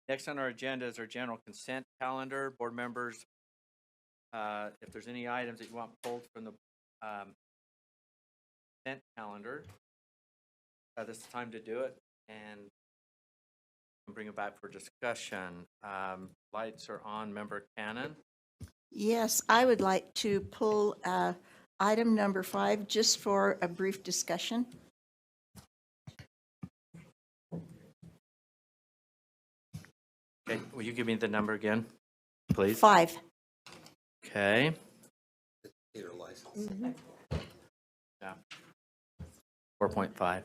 Next on our agenda is our general consent calendar. Board members, if there's any items that you want pulled from the consent calendar, this is the time to do it, and bring it back for discussion. Lights are on. Member Cannon. Yes, I would like to pull item number 5 just for a brief discussion. Okay, will you give me the number again, please? 5. Okay. Educator license. Yeah. 4.5.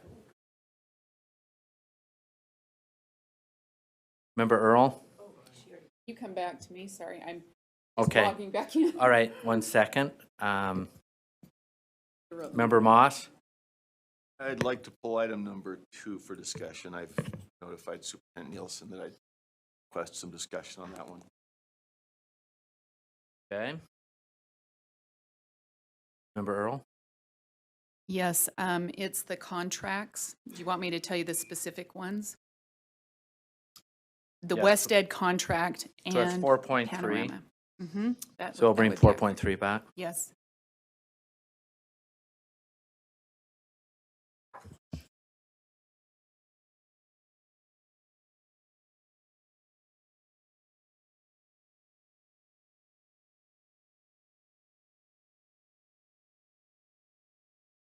Member Earl? You come back to me, sorry, I'm Okay. logging back in. All right, 1 second. Member Moss? I'd like to pull item number 2 for discussion. I've notified Superintendent Nielsen that I'd request some discussion on that one. Okay. Member Earl? Yes, it's the contracts. Do you want me to tell you the specific ones? The Yes. West Ed contract and So it's 4.3. Panorama. Mm-hmm. So we'll bring 4.3 back. Yes.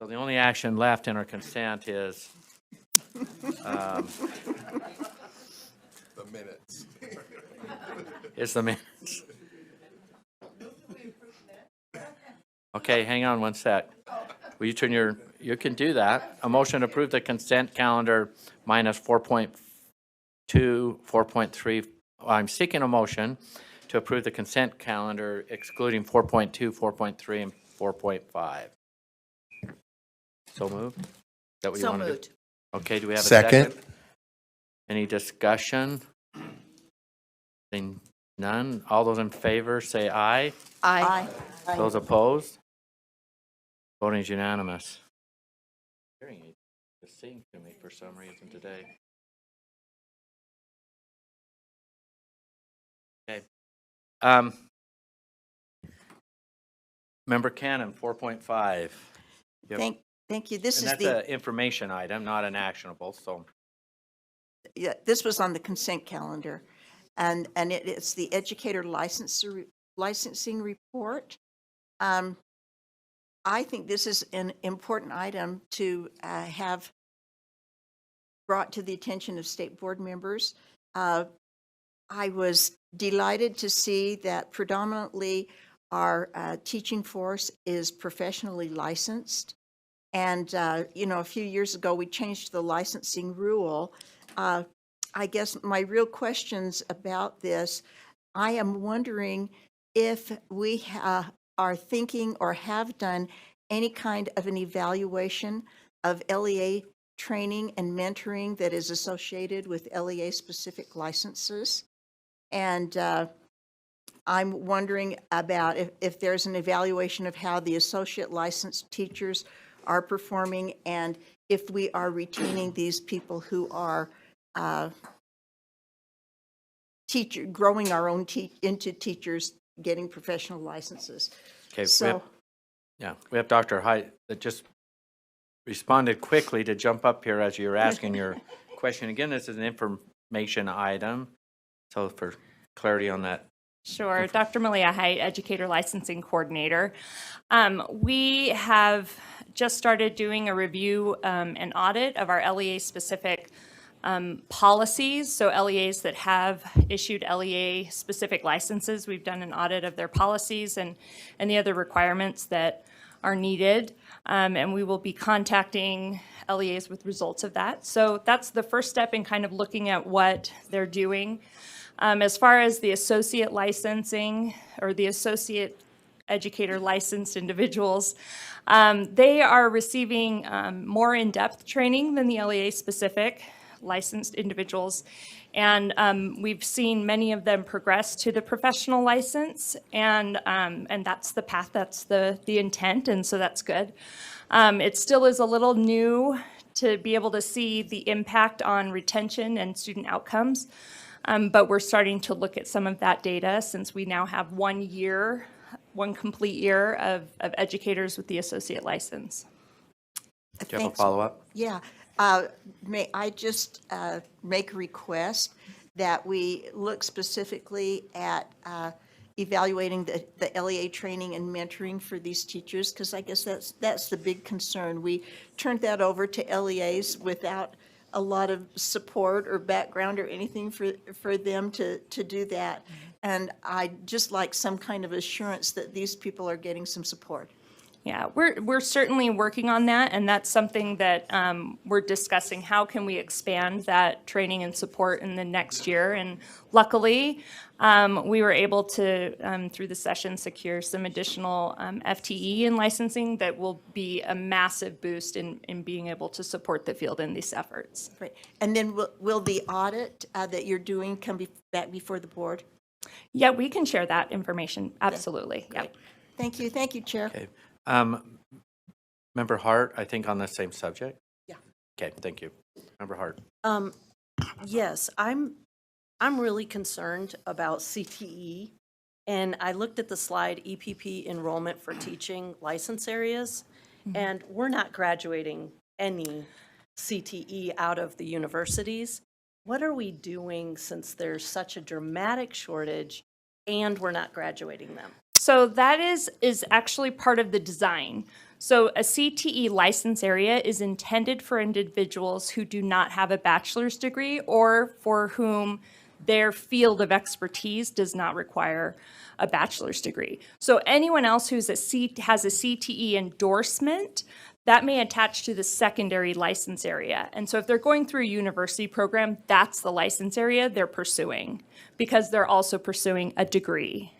So the only action left in our consent is The minutes. the minutes. Okay, hang on 1 sec. Will you turn you can do that. A motion to approve the consent calendar minus 4.2, 4.3. I'm seeking a motion to approve the consent calendar excluding 4.2, 4.3, and 4.5. So moved? Is that what you So want to do? moved. Okay, do we have a Second. second? Any discussion? Seeing none. All those in favor say aye. Aye. Those opposed? Voting is unanimous. Hearing aid is singing to me for some reason today. Okay. Member Cannon, 4.5. Thank you. This And is that's the an information item, not an actionable, so. this was on the consent calendar, and it's the Educator licensing report. I think this is an important item to have brought to the attention of state board members. I was delighted to see that predominantly our teaching force is professionally licensed. And, a few years ago, we changed the licensing rule. I guess my real questions about this, I am wondering if we are thinking or have done any kind of an evaluation of LEA training and mentoring that is associated with LEA-specific licenses. And I'm wondering about if there's an evaluation of how the associate licensed teachers are performing, and if we are retaining these people who are growing our own into teachers getting professional licenses. Okay, So, we have Dr. Hyde that just responded quickly to jump up here as you're asking your question. Again, this is an information item, so for clarity on that. Sure. Dr. Malia Height, Educator Licensing Coordinator. We have just started doing a review and audit of our LEA-specific policies. So LEAs that have issued LEA-specific licenses, we've done an audit of their policies and the other requirements that are needed. And we will be contacting LEAs with results of that. So that's the first step in kind of looking at what they're doing. As far as the associate licensing or the associate educator licensed individuals, they are receiving more in-depth training than the LEA-specific licensed individuals. And we've seen many of them progress to the professional license, and that's the path, that's the intent, and so that's good. It still is a little new to be able to see the impact on retention and student outcomes. But we're starting to look at some of that data since we now have 1 year, one complete year of educators with the associate license. Do you have a Thanks. follow-up? Yeah. May I just make a request that we look specifically at evaluating the LEA training and mentoring for these teachers? Because I guess that's the big concern. We turned that over to LEAs without a lot of support or background or anything for them to do that. And I'd just like some kind of assurance that these people are getting some support. Yeah, we're certainly working on that, and that's something that we're discussing. How can we expand that training and support in the next year? And luckily, we were able to, through the session, secure some additional FTE in licensing that will be a massive boost in being able to support the field in these efforts. Right. And then will the audit that you're doing come back before the board? Yeah, we can share that information, absolutely. Yeah. Thank you. Thank you, Chair. Okay. Member Hart, I think on the same subject? Yeah. Okay, thank you. Member Hart. Yes, I'm really concerned about CTE. And I looked at the slide, EPP enrollment for teaching license areas, and we're not graduating any CTE out of the universities. What are we doing since there's such a dramatic shortage and we're not graduating them? So that is actually part of the design. So a CTE license area is intended for individuals who do not have a bachelor's degree or for whom their field of expertise does not require a bachelor's degree. So anyone else has a CTE endorsement, that may attach to the secondary license area. And so if they're going through a university program, that's the license area they're pursuing because they're also pursuing a degree.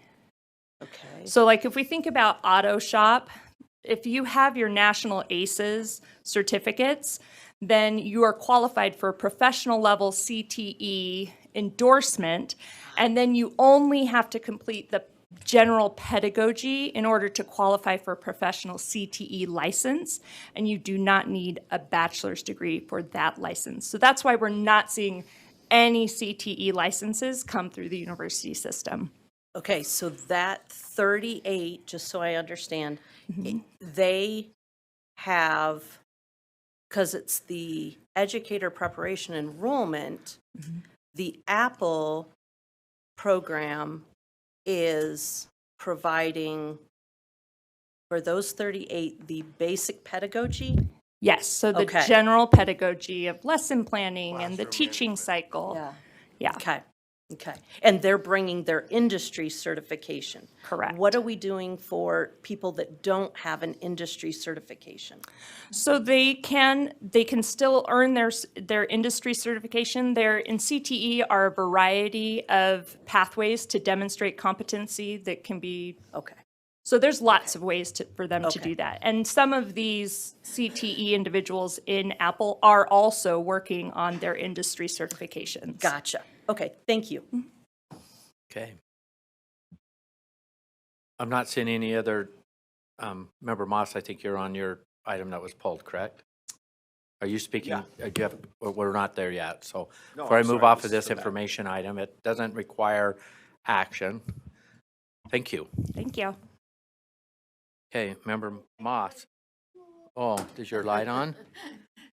Okay. So like if we think about auto shop, if you have your national ACEs certificates, then you are qualified for a professional level CTE endorsement, and then you only have to complete the general pedagogy in order to qualify for a professional CTE license, and you do not need a bachelor's degree for that license. So that's why we're not seeing any CTE licenses come through the university system. Okay, so that 38, just so I understand, they have, because it's the educator preparation enrollment, the Apple program is providing for those 38 the basic pedagogy? Yes, so the Okay. general pedagogy of lesson planning and the teaching cycle. Yeah, Okay, okay. And they're bringing their industry certification. correct. What are we doing for people that don't have an industry certification? So they can still earn their industry certification. There in CTE are a variety of pathways to demonstrate competency that can be. Okay, So there's lots of ways for them to Okay. do that. And some of these CTE individuals in Apple are also working on their industry certifications. gotcha. Okay, thank you. Okay. I'm not seeing any other, Member Moss, I think you're on your item that was pulled, correct? Are you speaking? Yeah. Do you have, we're not there yet, so No, before I I'm move sorry, off this of is this for that. information item, it doesn't require action. Thank you. Thank you. Okay, Member Moss. Oh, is your light on?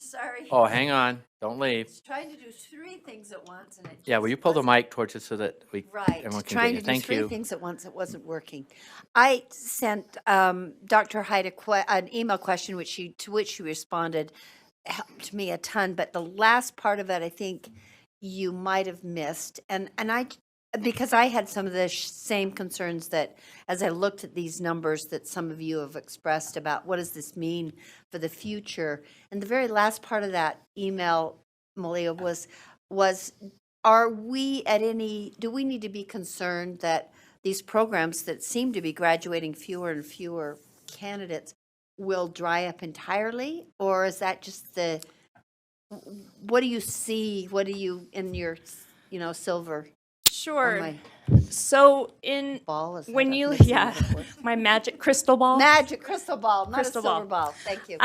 Sorry. Oh, hang on, don't leave. It's trying to do three things at once and it Yeah, will just you pull the wasn't- mic towards us so that Right, everyone can trying get you? to do Thank three you. things at once, it wasn't working. I sent Dr. Hyde an email question to which she responded, helped me a ton, but the last part of it, I think you might have missed. And because I had some of the same concerns that, as I looked at these numbers that some of you have expressed about what does this mean for the future. And the very last part of that email, Malia, was are we do we need to be concerned that these programs that seem to be graduating fewer and fewer candidates will dry up entirely? Or is that just what do you see? What do you, in your, silver Sure. my So in, ball, is when that a you, mixing yeah, metaphor? my magic crystal ball. Magic crystal ball, not Crystal a silver ball. ball. Thank you.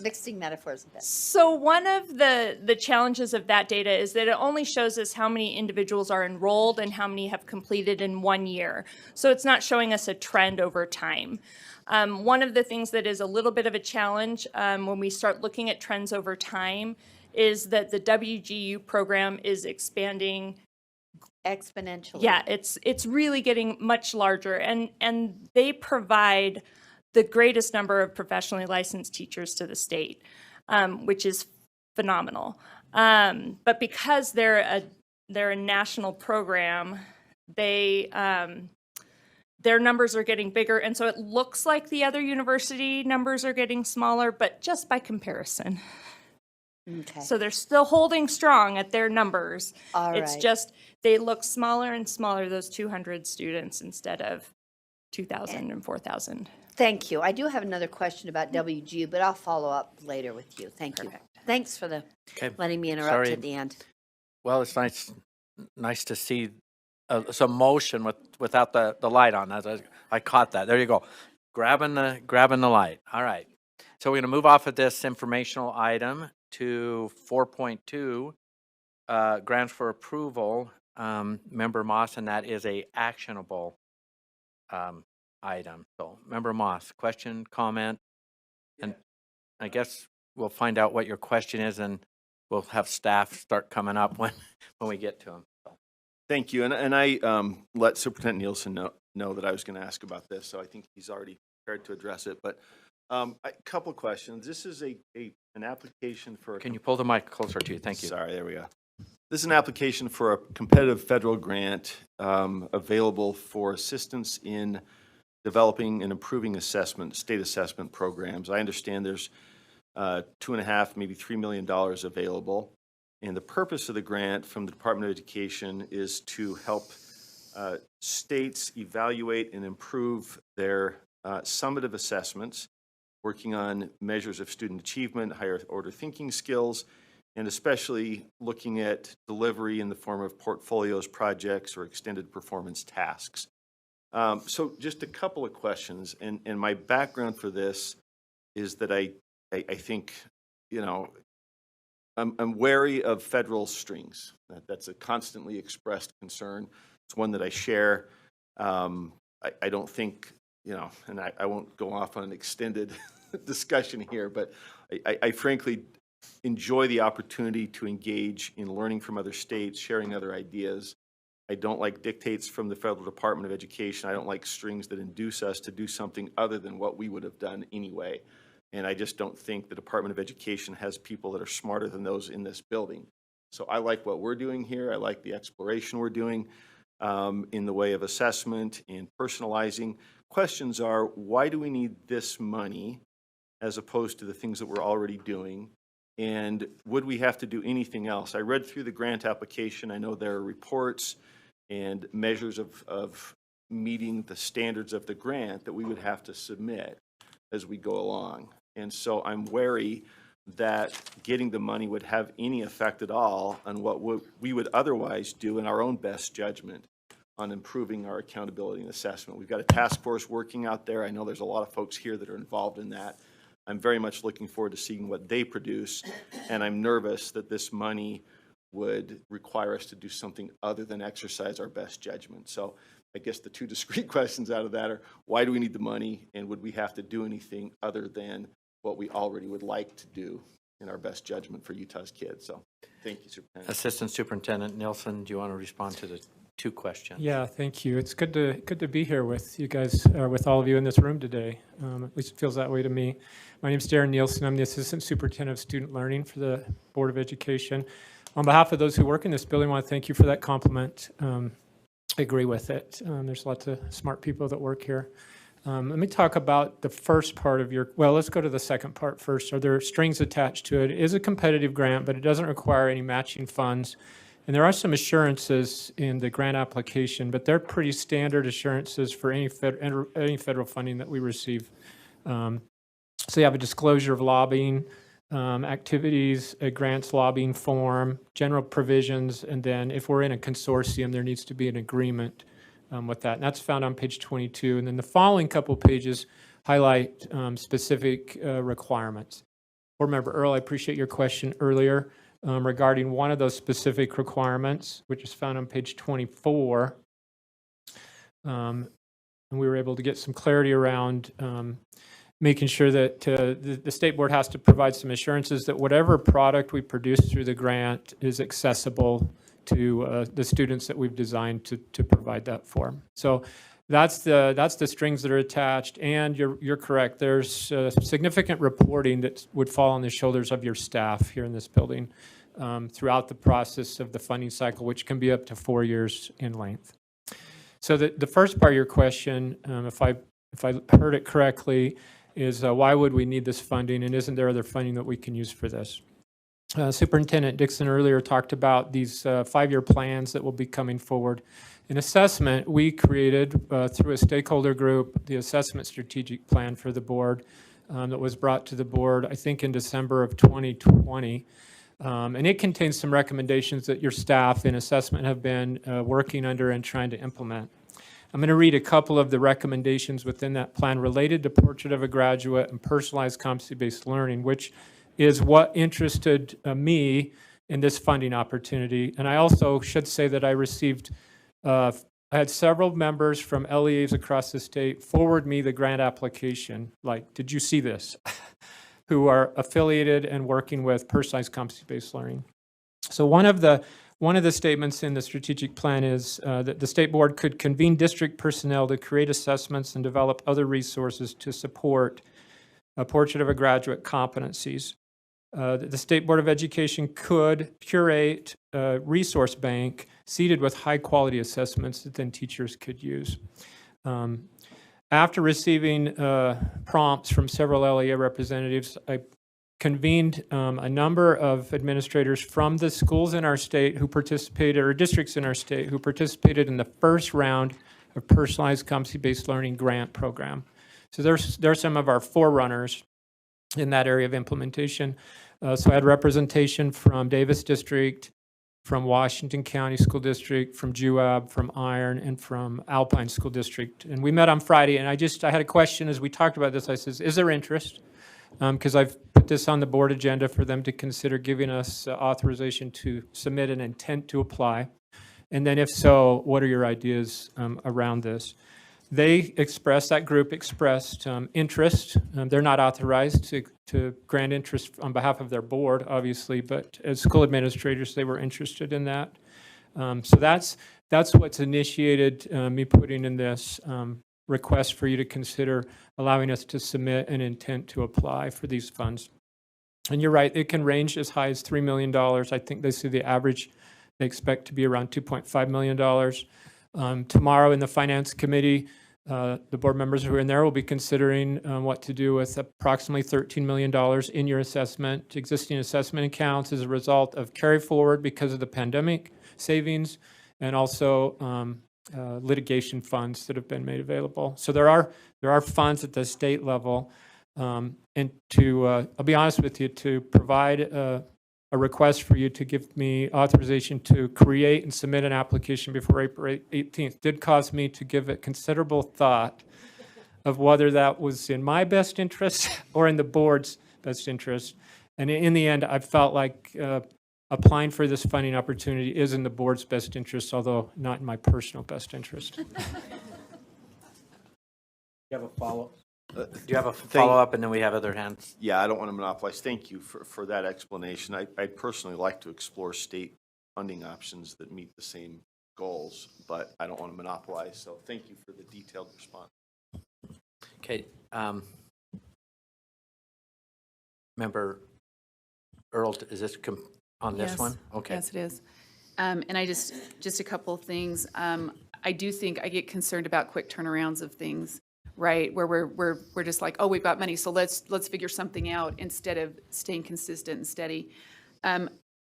Mixing metaphors a bit. So one of the challenges of that data is that it only shows us how many individuals are enrolled and how many have completed in 1 year. So it's not showing us a trend over time. One of the things that is a little bit of a challenge when we start looking at trends over time is that the WGU program is expanding. Exponentially. Yeah, it's really getting much larger, and they provide the greatest number of professionally licensed teachers to the state, which is phenomenal. But because they're a national program, they their numbers are getting bigger, and so it looks like the other university numbers are getting smaller, but just by comparison. Okay. So they're still holding strong at their numbers. All It's right. just, they look smaller and smaller, those 200 students instead of 2,000 and 4,000. Thank you. I do have another question about WGU, but I'll follow up later with you. Thank you. Thanks for Okay. letting me interrupt Sorry. at the end. Well, it's nice to see some motion without the light on. I caught that. There you go. Grabbing the light. All right. So we're going to move off of this informational item to 4.2, grants for approval. Member Moss, and that is a actionable item. So Member Moss, question, comment? And I guess we'll find out what your question is, and we'll have staff start coming up when we get to them. Thank you. And I let Superintendent Nielsen know that I was going to ask about this, so I think he's already prepared to address it. But a couple of questions. This is an application for. Can you pull the mic closer to you? Thank you. Sorry, there we go. This is an application for a competitive federal grant available for assistance in developing and improving state assessment programs. I understand there's $2.5, maybe $3 million available. And the purpose of the grant from the Department of Education is to help states evaluate and improve their summative assessments, working on measures of student achievement, higher order thinking skills, and especially looking at delivery in the form of portfolios, projects, or extended performance tasks. So just a couple of questions, and my background for this is that I think, I'm wary of federal strings. That's a constantly expressed concern. It's one that I share. I don't think, and I won't go off on an extended discussion here, but I frankly enjoy the opportunity to engage in learning from other states, sharing other ideas. I don't like dictates from the Federal Department of Education. I don't like strings that induce us to do something other than what we would have done anyway. And I just don't think the Department of Education has people that are smarter than those in this building. So I like what we're doing here. I like the exploration we're doing in the way of assessment and personalizing. Questions are, why do we need this money as opposed to the things that we're already doing? And would we have to do anything else? I read through the grant application. I know there are reports and measures of meeting the standards of the grant that we would have to submit as we go along. And so I'm wary that getting the money would have any effect at all on what we would otherwise do in our own best judgment on improving our accountability and assessment. We've got a task force working out there. I know there's a lot of folks here that are involved in that. I'm very much looking forward to seeing what they produce, and I'm nervous that this money would require us to do something other than exercise our best judgment. So I guess the two discrete questions out of that are, why do we need the money, and would we have to do anything other than what we already would like to do in our best judgment for Utah's kids? So thank you, Superintendent. Assistant Superintendent Nielsen, do you want to respond to the two questions? Yeah, thank you. It's good to be here with you guys, with all of you in this room today. At least it feels that way to me. My name's Darren Nielsen. I'm the Assistant Superintendent of Student Learning for the Board of Education. On behalf of those who work in this building, I want to thank you for that compliment. I agree with it. There's lots of smart people that work here. Let me talk about the first part of let's go to the second part first. Are there strings attached to it? It is a competitive grant, but it doesn't require any matching funds. And there are some assurances in the grant application, but they're pretty standard assurances for any federal funding that we receive. So you have a disclosure of lobbying, activities, a grants lobbying form, general provisions, and then if we're in a consortium, there needs to be an agreement with that. And that's found on page 22. And then the following couple pages highlight specific requirements. Board Member Earl, I appreciate your question earlier regarding one of those specific requirements, which is found on page 24. And we were able to get some clarity around making sure that the state board has to provide some assurances that whatever product we produce through the grant is accessible to the students that we've designed to provide that for. So that's the strings that are attached, and you're correct. There's significant reporting that would fall on the shoulders of your staff here in this building throughout the process of the funding cycle, which can be up to 4 years in length. So the first part of your question, if I heard it correctly, is why would we need this funding, and isn't there other funding that we can use for this? Superintendent Dixon earlier talked about these 5-year plans that will be coming forward. In assessment, we created through a stakeholder group the assessment strategic plan for the board that was brought to the board, I think, in December of 2020. And it contains some recommendations that your staff in assessment have been working under and trying to implement. I'm going to read a couple of the recommendations within that plan related to Portrait of a Graduate and personalized competency-based learning, which is what interested me in this funding opportunity. And I also should say that I received, I had several members from LEAs across the state forward me the grant application, like, did you see this? Who are affiliated and working with personalized competency-based learning. So one of the statements in the strategic plan is that the state board could convene district personnel to create assessments and develop other resources to support a Portrait of a Graduate competencies. The State Board of Education could curate a resource bank seeded with high-quality assessments that then teachers could use. After receiving prompts from several LEA representatives, I convened a number of administrators from the schools in our state who participated, or districts in our state who participated in the first round of personalized competency-based learning grant program. So they're some of our forerunners in that area of implementation. So I had representation from Davis District, from Washington County School District, from JUAB, from Iron, and from Alpine School District. And we met on Friday, and I had a question as we talked about this. I says, is there interest? Because I've put this on the board agenda for them to consider giving us authorization to submit an intent to apply. And then if so, what are your ideas around this? That group expressed interest. They're not authorized to grant interest on behalf of their board, obviously, but as school administrators, they were interested in that. So that's what's initiated me putting in this request for you to consider allowing us to submit an intent to apply for these funds. And you're right, it can range as high as $3 million. I think they say the average they expect to be around $2.5 million. Tomorrow in the Finance Committee, the board members who are in there will be considering what to do with approximately $13 million in your existing assessment accounts as a result of carry forward because of the pandemic savings and also litigation funds that have been made available. So there are funds at the state level. And I'll be honest with you, to provide a request for you to give me authorization to create and submit an application before April 18th did cause me to give it considerable thought of whether that was in my best interest or in the board's best interest. And in the end, I felt like applying for this funding opportunity is in the board's best interest, although not in my personal best interest. Do you have a follow-up? Do you have a follow-up, and then we have other hands? Yeah, I don't want to monopolize. Thank you for that explanation. I'd personally like to explore state funding options that meet the same goals, but I don't want to monopolize. So thank you for the detailed response. Okay. Member Earl, is this on this Yes. one? Okay. Yes, it is. And I just a couple of things. I do think I get concerned about quick turnarounds of things, right? Where we're just like, oh, we've got money, so let's figure something out instead of staying consistent and steady. And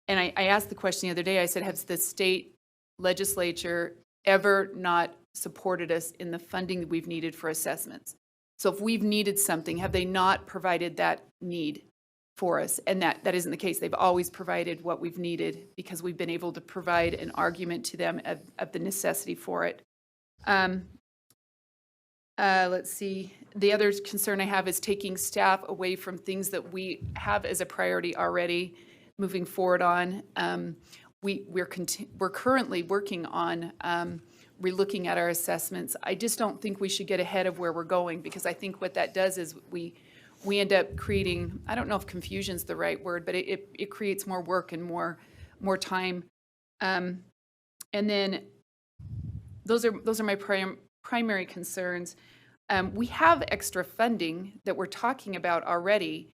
I asked the question the other day. I said, has the state legislature ever not supported us in the funding that we've needed for assessments? So if we've needed something, have they not provided that need for us. And that isn't the case. They've always provided what we've needed because we've been able to provide an argument to them of the necessity for it. Let's see. The other concern I have is taking staff away from things that we have as a priority already moving forward on. We're currently working on relooking at our assessments. I just don't think we should get ahead of where we're going, because I think what that does is we end up creating, I don't know if confusion's the right word, but it creates more work and more time. And then those are my primary concerns. We have extra funding that we're talking about already,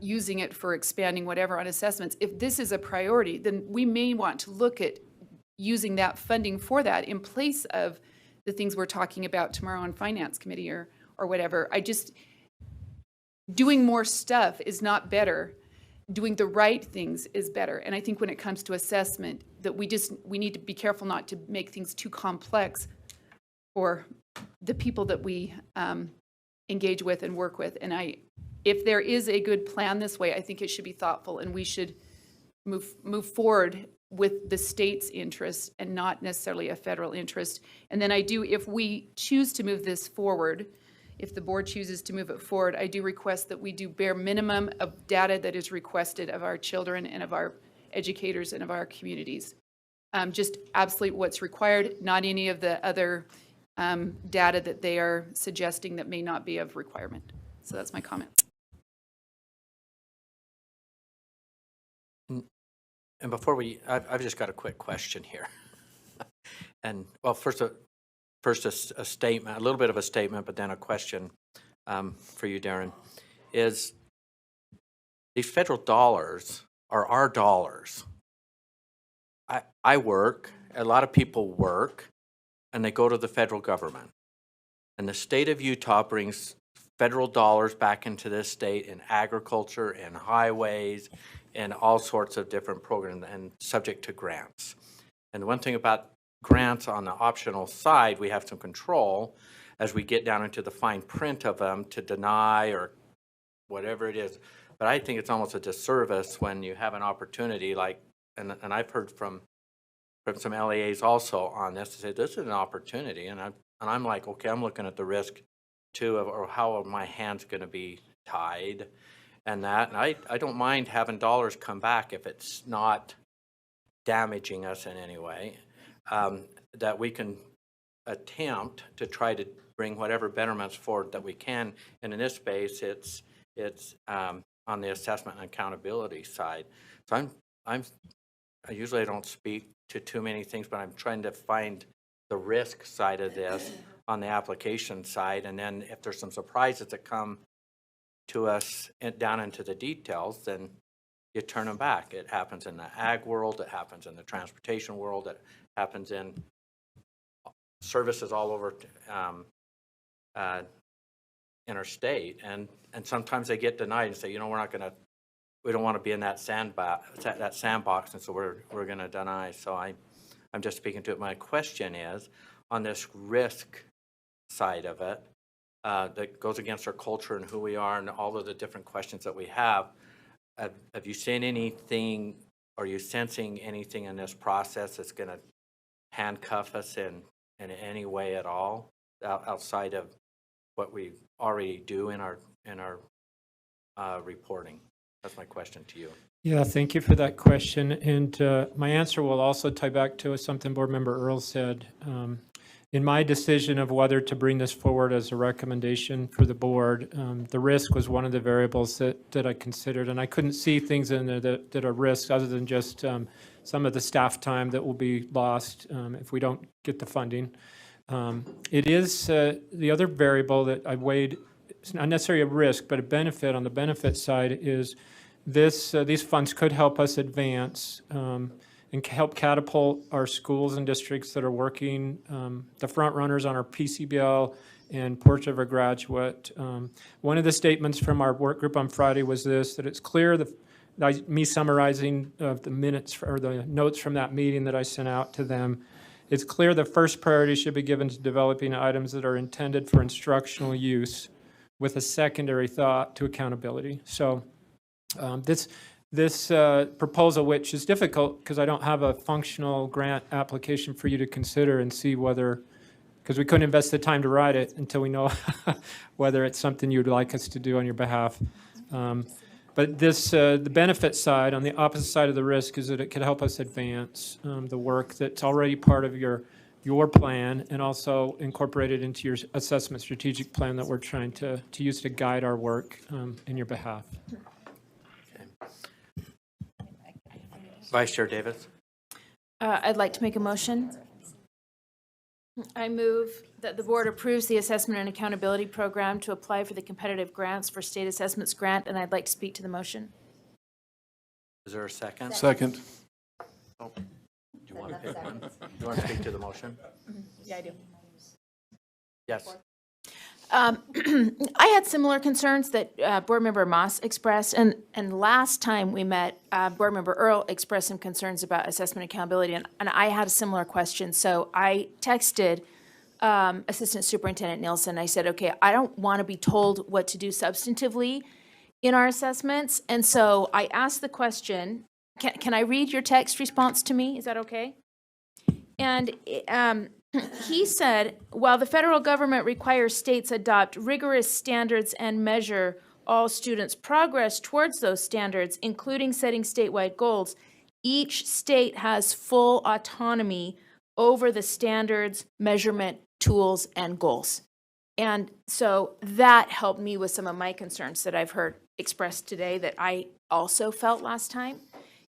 using it for expanding whatever on assessments. If this is a priority, then we may want to look at using that funding for that in place of the things we're talking about tomorrow on Finance Committee or whatever. Doing more stuff is not better. Doing the right things is better. And I think when it comes to assessment, that we need to be careful not to make things too complex for the people that we engage with and work with. And if there is a good plan this way, I think it should be thoughtful, and we should move forward with the state's interests and not necessarily a federal interest. And then if we choose to move this forward, if the board chooses to move it forward, I do request that we do bare minimum of data that is requested of our children and of our educators and of our communities. Just absolutely what's required, not any of the other data that they are suggesting that may not be of requirement. So that's my comment. And before I've just got a quick question here. And well, first a statement, a little bit of a statement, but then a question for you, Darren, is these federal dollars are our dollars. I work, a lot of people work, and they go to the federal government. And the state of Utah brings federal dollars back into this state in agriculture and highways and all sorts of different programs and subject to grants. And the one thing about grants on the optional side, we have some control as we get down into the fine print of them to deny or whatever it is. But I think it's almost a disservice when you have an opportunity like, and I've heard from some LEAs also on this to say this is an opportunity, and I'm like, okay, I'm looking at the risk too, or how are my hands going to be tied, and I don't mind having dollars come back if it's not damaging us in any way. That we can attempt to try to bring whatever betterments forward that we can, and in this space, it's on the assessment and accountability side. So I usually don't speak to too many things, but I'm trying to find the risk side of this on the application side, and then if there's some surprises that come to us down into the details, then you turn them back. It happens in the ag world, it happens in the transportation world, it happens in services all over interstate, and sometimes they get denied and say, you know, we don't want to be in that sandbox, and so we're going to deny. So I'm just speaking to it. My question is on this risk side of it that goes against our culture and who we are and all of the different questions that we have. Have you seen anything? Are you sensing anything in this process that's going to handcuff us in any way at all outside of what we already do in our reporting? That's my question to you. Yeah, thank you for that question. And my answer will also tie back to something Board Member Earl said. In my decision of whether to bring this forward as a recommendation for the board, the risk was one of the variables that I considered. And I couldn't see things in there that are risks other than just some of the staff time that will be lost if we don't get the funding. It is the other variable that I weighed. It's not necessarily a risk, but a benefit on the benefit side is these funds could help us advance and help catapult our schools and districts that are working, the front runners on our PCBL and Portrait of a Graduate. One of the statements from our work group on Friday was this, that it's clear me summarizing of the minutes or the notes from that meeting that I sent out to them, it's clear the first priority should be given to developing items that are intended for instructional use with a secondary thought to accountability. So This proposal, which is difficult because I don't have a functional grant application for you to consider and see whether, because we couldn't invest the time to write it until we know whether it's something you'd like us to do on your behalf. But this, the benefit side, on the opposite side of the risk, is that it could help us advance the work that's already part of your plan and also incorporate it into your assessment strategic plan that we're trying to use to guide our work in your behalf. Vice Chair Davis? I'd like to make a motion. I move that the board approves the Assessment and Accountability Program to apply for the competitive grants for State Assessments Grant, and I'd like to speak to the motion. Is there a second? Second. Do you want to pick one? Do you want to speak to the motion? Yeah, I do. Yes. I had similar concerns that Board Member Moss expressed, and last time we met, Board Member Earl expressed some concerns about assessment accountability, and I had a similar question. So I texted Assistant Superintendent Nielsen. I said, okay, I don't want to be told what to do substantively in our assessments, and so I asked the question, can I read your text response to me? Is that okay? And he said, while the federal government requires states adopt rigorous standards and measure all students' progress towards those standards, including setting statewide goals, each state has full autonomy over the standards, measurement, tools, and goals. And so that helped me with some of my concerns that I've heard expressed today that I also felt last time.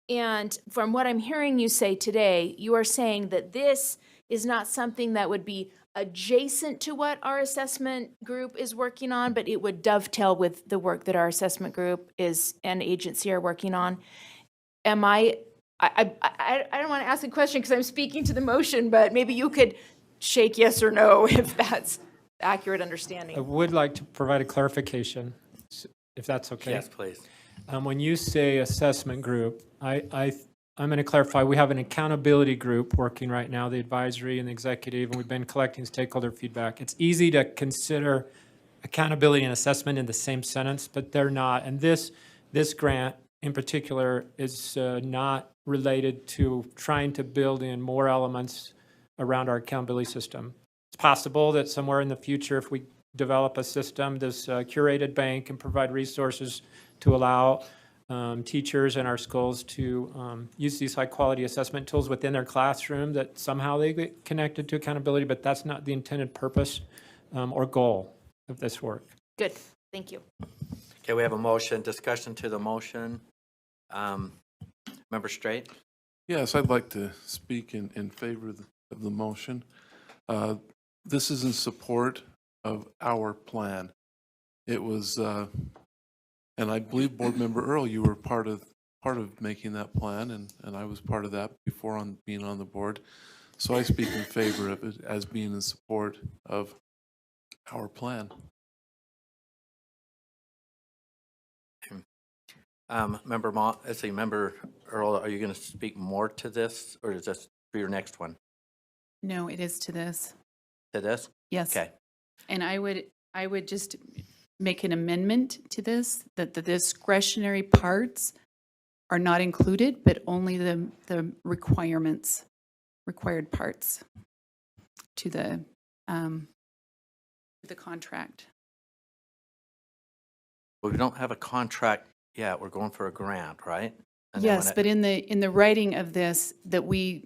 And from what I'm hearing you say today, you are saying that this is not something that would be adjacent to what our assessment group is working on, but it would dovetail with the work that our assessment group is and agency are working on. Am I don't want to ask a question because I'm speaking to the motion, but maybe you could shake yes or no if that's accurate I understanding. would like to provide a clarification, if that's okay. Yes, please. When you say assessment group, I'm going to clarify, we have an accountability group working right now, the advisory and the executive, and we've been collecting stakeholder feedback. It's easy to consider accountability and assessment in the same sentence, but they're not. And this grant in particular is not related to trying to build in more elements around our accountability system. It's possible that somewhere in the future, if we develop a system, this curated bank can provide resources to allow teachers in our schools to use these high-quality assessment tools within their classroom, that somehow they get connected to accountability, but that's not the intended purpose or goal of this work. Good, thank you. Okay, we have a motion, discussion to the motion. Member Straight? Yes, I'd like to speak in favor of the motion. This is in support of our plan. It was, and I believe Board Member Earl, you were part of making that plan, and I was part of that before being on the board. So I speak in favor of it as being in support of our plan. Member Earl, are you going to speak more to this, or is this for your next one? No, it is to this. To this? Yes. Okay. And I would just make an amendment to this, that the discretionary parts are not included, but only the required parts to the contract. Well, we don't have a contract yet. We're going for a grant, right? And then Yes, when but in the writing of this, that we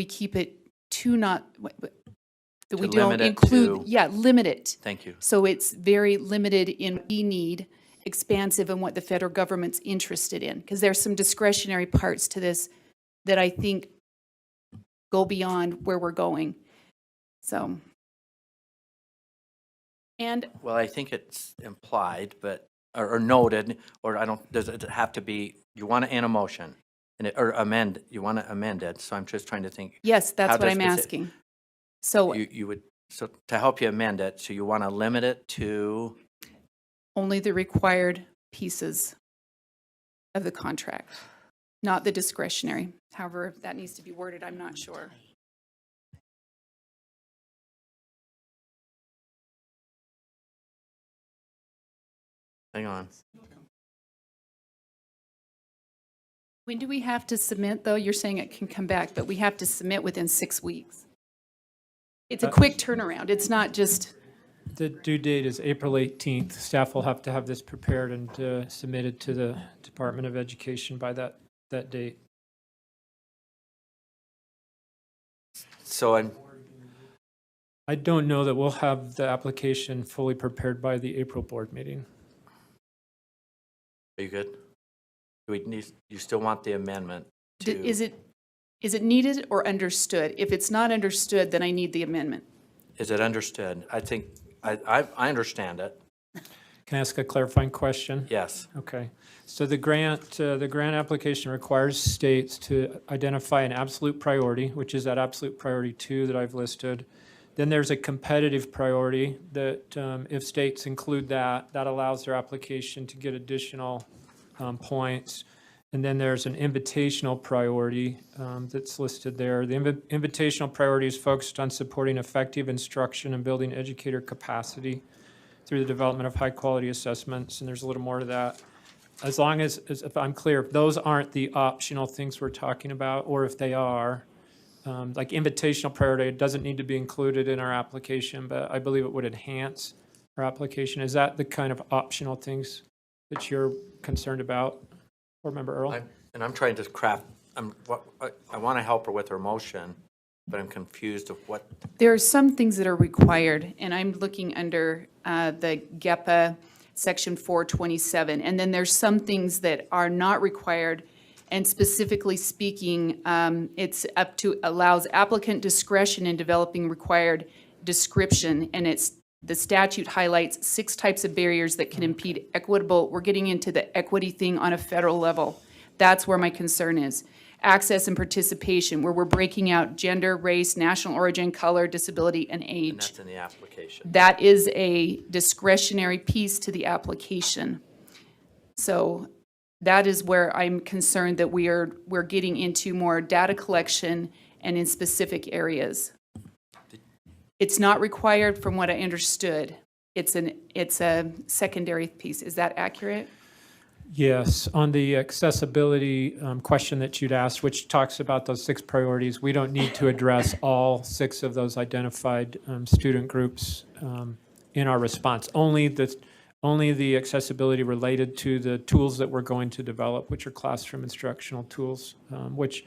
keep it to not, that we To don't limit it include, to- yeah, limit it. Thank you. So it's very limited in what we need, expansive in what the federal government's interested in. Because there's some discretionary parts to this that I think go beyond where we're going. So. And Well, I think it's implied, but, or noted, or does it have to be, you want to add a motion? Or amend, you want to amend it, so I'm just trying to think. yes, that's How what does I'm this- asking. So You would, so to help you amend it, so you want to limit it to, only the required pieces of the contract, not the discretionary. However, if that needs to be worded, I'm not sure. hang on. When do we have to submit, though? You're saying it can come back, but we have to submit within 6 weeks. It's a quick turnaround. It's not just, The due date is April 18th. Staff will have to have this prepared and submitted to the Department of Education by that date. So I don't know that we'll have the application fully prepared by the April board meeting. are you good? Do we need, you still want the amendment to? is it needed or understood? If it's not understood, then I need the amendment. Is it understood? I think, I understand it, Can I ask a clarifying question? yes. Okay. So the grant application requires states to identify an absolute priority, which is that absolute priority 2 that I've listed. Then there's a competitive priority that if states include that allows their application to get additional points. And then there's an invitational priority that's listed there. The invitational priority is focused on supporting effective instruction and building educator capacity through the development of high-quality assessments, and there's a little more to that. As long as if I'm clear, if those aren't the optional things we're talking about, or if they are, like invitational priority, it doesn't need to be included in our application, but I believe it would enhance our application. Is that the kind of optional things that you're concerned about? Board Member Earl? And I'm trying to craft, I want to help her with her motion, but I'm confused of what, There are some things that are required, and I'm looking under the GEPA Section 427. And then there's some things that are not required, and specifically speaking, it's up to, allows applicant discretion in developing required description, and the statute highlights 6 types of barriers that can impede equitable, we're getting into the equity thing on a federal level. That's where my concern is. Access and participation, where we're breaking out gender, race, national origin, color, disability, and and age. that's in the application. That is a discretionary piece to the application. So that is where I'm concerned that we're getting into more data collection and in specific areas. It's not required from what I understood. It's a secondary piece. Is that accurate? Yes, on the accessibility question that you'd asked, which talks about those 6 priorities, we don't need to address all 6 of those identified student groups in our response. Only the accessibility related to the tools that we're going to develop, which are classroom instructional tools, which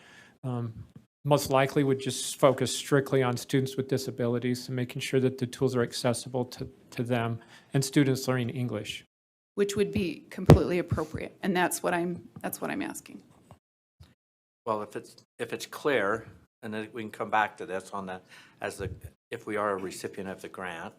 most likely would just focus strictly on students with disabilities and making sure that the tools are accessible to them and students learning English. Which would be completely appropriate, and that's what I'm asking. Well, if it's clear, and then we can come back to this on that, if we are a recipient of the grant,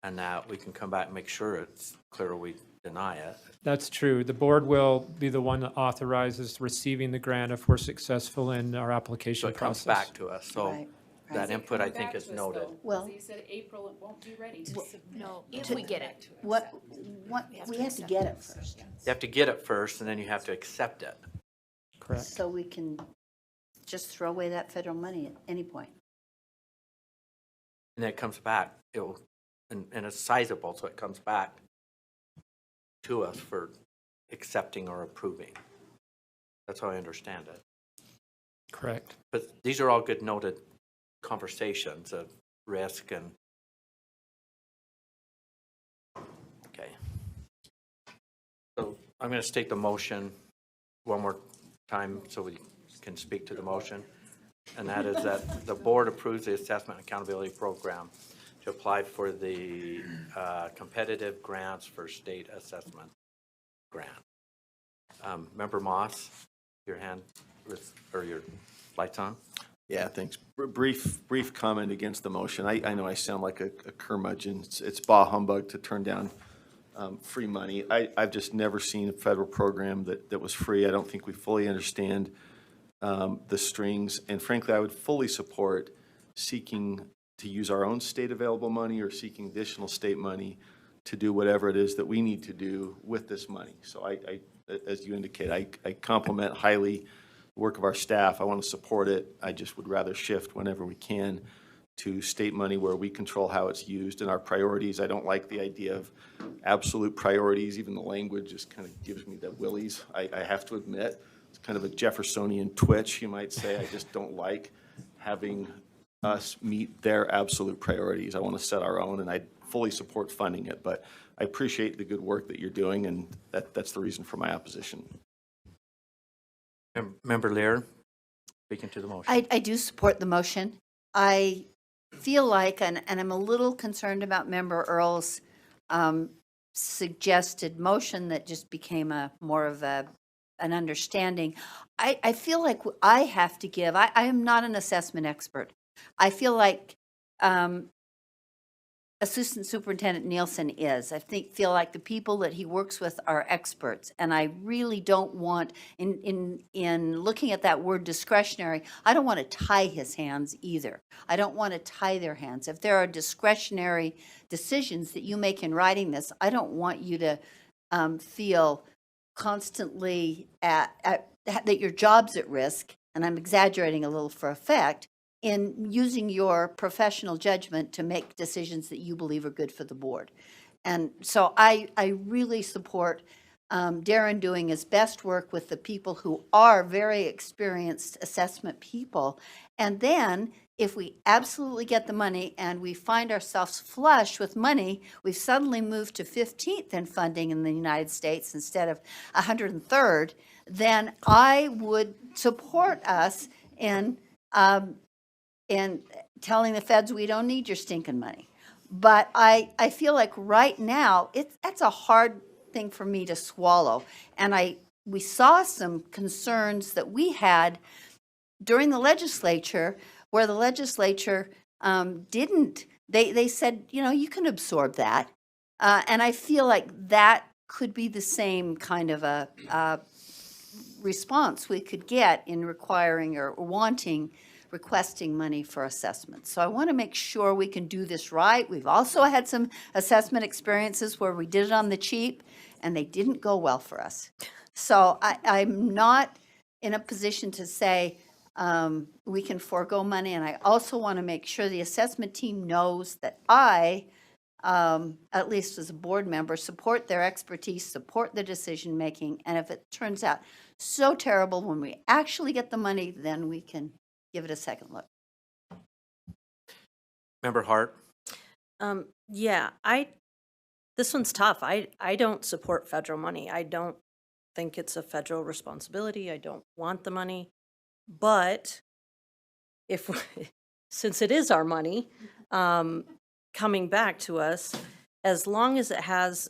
and that we can come back and make sure it's clear or we deny it. That's true. The board will be the one that authorizes receiving the grant if we're successful in our So application it comes process. back to us, so Right, that input, I think, is noted. Well- You said April, it won't be ready. No, if we get it. What, we have to get it first, You have to get it first, and then you have to accept it. Correct. So we can just throw away that federal money at any point. And then it comes back, and it's sizable, so it comes back to us for accepting or approving. That's how I understand it. Correct. But these are all good noted conversations of risk and, okay. So I'm going to state the motion one more time so we can speak to the motion. And that is that the board approves the assessment and accountability program to apply for the competitive grants for state assessment grant. Member Moss, your hand or your lights on? Yeah, thanks. Brief comment against the motion. I know I sound like a curmudgeon. It's bah humbug to turn down free money. I've just never seen a federal program that was free. I don't think we fully understand the strings. And frankly, I would fully support seeking to use our own state available money or seeking additional state money to do whatever it is that we need to do with this money. So I as you indicate, I compliment highly the work of our staff. I want to support it. I just would rather shift whenever we can to state money where we control how it's used and our priorities. I don't like the idea of absolute priorities. Even the language just kind of gives me the willies, I have to admit. kind of a Jeffersonian twitch, you might say. I just don't like having us meet their absolute priorities. I want to set our own, and I fully support funding it, but I appreciate the good work that you're doing, and that's the reason for my opposition. Member Lear, speaking to the motion. I do support the motion. I feel like, and I'm a little concerned about Member Earl's suggested motion that just became more of an understanding. I feel like I have to give, I am not an assessment expert. I feel like Assistant Superintendent Nielsen is. I feel like the people that he works with are experts, and I really don't want, in looking at that word discretionary, I don't want to tie his hands either. I don't want to tie their hands. If there are discretionary decisions that you make in writing this, I don't want you to feel constantly that your job's at risk, and I'm exaggerating a little for effect, in using your professional judgment to make decisions that you believe are good for the board. And so I really support Darren doing his best work with the people who are very experienced assessment people. And then if we absolutely get the money and we find ourselves flush with money, we've suddenly moved to 15th in funding in the United States instead of 103rd, then I would support us in telling the feds we don't need your stinking money. But I feel like right now, that's a hard thing for me to swallow. And we saw some concerns that we had during the legislature, where the legislature didn't, they said, you can absorb that. And I feel like that could be the same kind of a response we could get in requiring or requesting money for assessment. So I want to make sure we can do this right. We've also had some assessment experiences where we did it on the cheap and they didn't go well for us. So I'm not in a position to say we can forego money, and I also want to make sure the assessment team knows that I, at least as a board member, support their expertise, support the decision making, and if it turns out so terrible when we actually get the money, then we can give it a second look. Member Hart. Yeah, this one's tough. I don't support federal money. I don't think it's a federal responsibility. I don't want the money. But since it is our money coming back to us, as long as it has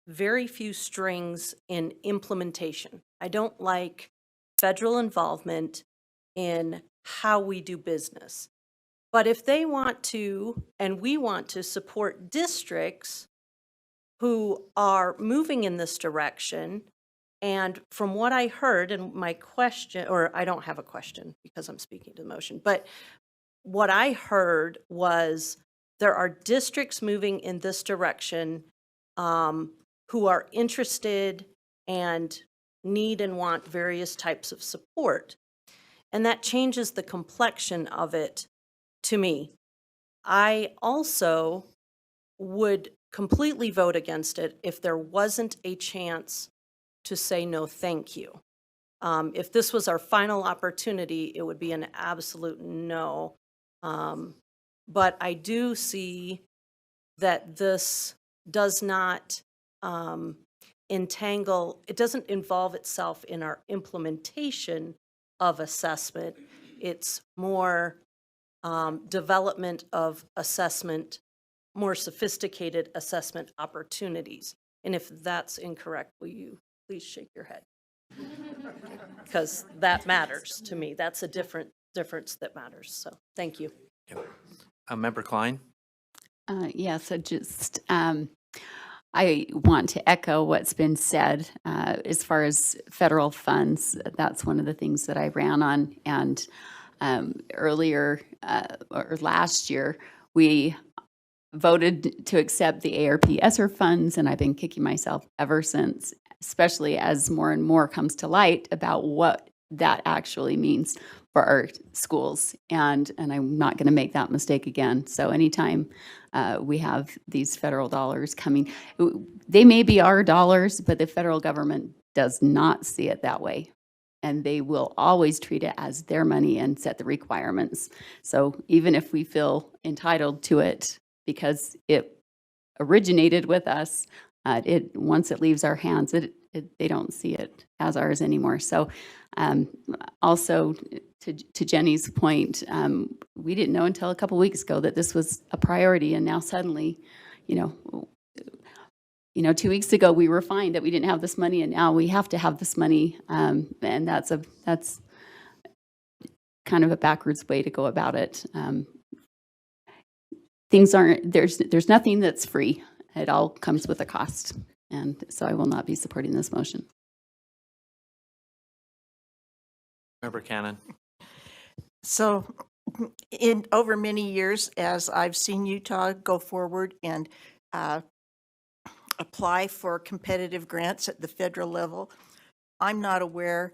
very few strings in implementation. I don't like federal involvement in how we do business. But if they want to, and we want to support districts who are moving in this direction, and from what I heard, and my question, or I don't have a question because I'm speaking to the motion, but what I heard was there are districts moving in this direction who are interested and need and want various types of support. And that changes the complexion of it to me. I also would completely vote against it if there wasn't a chance to say no thank you. If this was our final opportunity, it would be an absolute no. But I do see that this does not it doesn't involve itself in our implementation of assessment. It's more development of assessment, more sophisticated assessment opportunities. And if that's incorrect, will you please shake your head? Because that matters to me. That's a difference that matters. So thank you. Member Klein. Yes, I want to echo what's been said as far as federal funds. That's one of the things that I ran on. And earlier or last year, we voted to accept the ARP ESSER funds, and I've been kicking myself ever since, especially as more and more comes to light about what that actually means for our schools. And I'm not going to make that mistake again. So anytime we have these federal dollars coming, they may be our dollars, but the federal government does not see it that way. and they will always treat it as their money and set the requirements. So even if we feel entitled to it because it originated with us, once it leaves our hands, they don't see it as ours anymore. So also to Jenny's point, we didn't know until a couple weeks ago that this was a priority, and now suddenly, 2 weeks ago we were fine that we didn't have this money, and now we have to have this money, and that's kind of a backwards way to go about it. Things aren't, there's nothing that's free. It all comes with a cost. And so I will not be supporting this motion. Member Cannon. So over many years, as I've seen Utah go forward and apply for competitive grants at the federal level, I'm not aware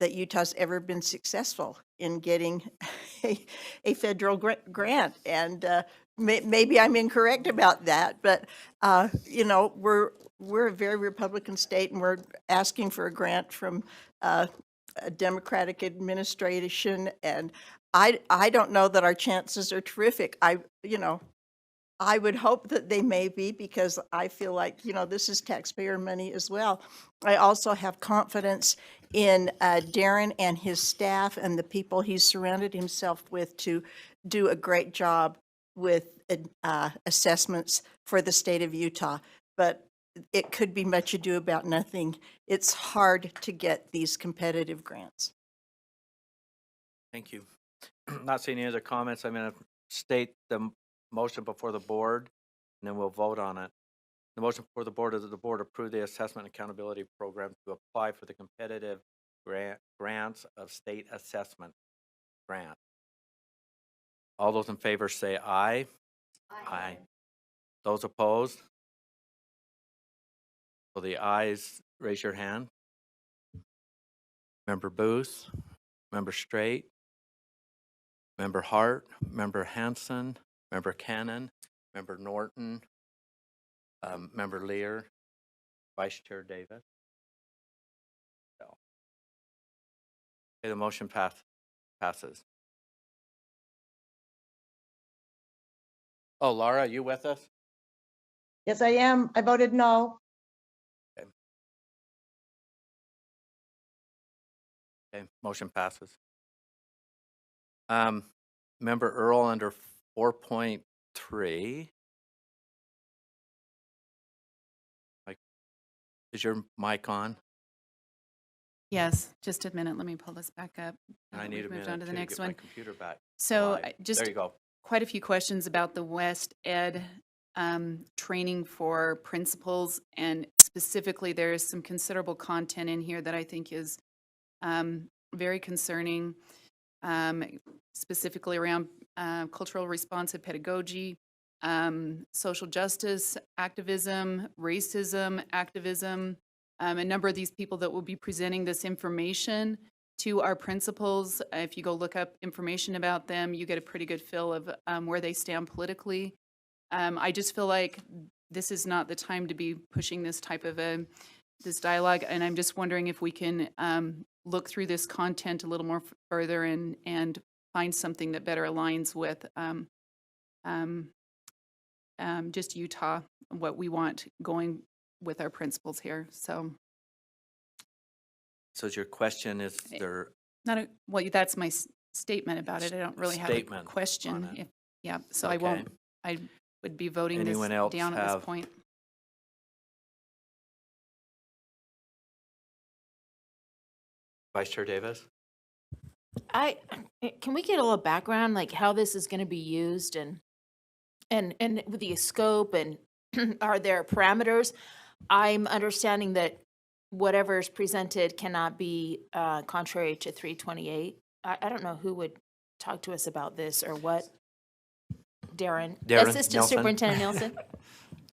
that Utah's ever been successful in getting a federal grant. And maybe I'm incorrect about that, but we're a very Republican state, and we're asking for a grant from a Democratic administration, and I don't know that our chances are terrific. I would hope that they may be, because I feel like, this is taxpayer money as well. I also have confidence in Darren and his staff and the people he's surrounded himself with to do a great job with assessments for the state of Utah. But it could be much ado about nothing. It's hard to get these competitive grants. Thank you. Not seeing any other comments. I'm going to state the motion before the board, and then we'll vote on it. The motion before the board is that the board approve the assessment accountability program to apply for the competitive grants of state assessment grant. All those in favor say aye. Aye. Those opposed? So the ayes, raise your hand. Member Booth, Member Straight, Member Hart, Member Hanson, Member Cannon, Member Norton, Member Lear, Vice Chair Davis. So, okay, the motion passes. Oh, Laura, are you with us? Yes, I am. I voted no. Okay, motion passes. Member Earl under 4.3. Is your mic on? Yes, just a minute. Let me pull this back up. I need a We've moved minute on to the to next get my one. computer back. So live. just There you go. quite a few questions about the West Ed training for principals, and specifically there is some considerable content in here that I think is very concerning, specifically around cultural responsive pedagogy, social justice activism, racism activism. A number of these people that will be presenting this information to our principals, if you go look up information about them, you get a pretty good feel of where they stand politically. I just feel like this is not the time to be pushing this type of this dialogue, and I'm just wondering if we can look through this content a little more further and find something that better aligns with just Utah, what we want going with our principals here. So your question is there? not a, well, that's my statement about it. I don't really have a Statement question. on it. Yeah, so Okay. I would be voting Anyone this else down at have- this point. Vice Chair Davis? Can we get a little background, like how this is going to be used and with the scope, and are there parameters? I'm understanding that whatever is presented cannot be contrary to 328. I don't know who would talk to us about this or what. Darren Assistant Nelson. Superintendent Nielsen.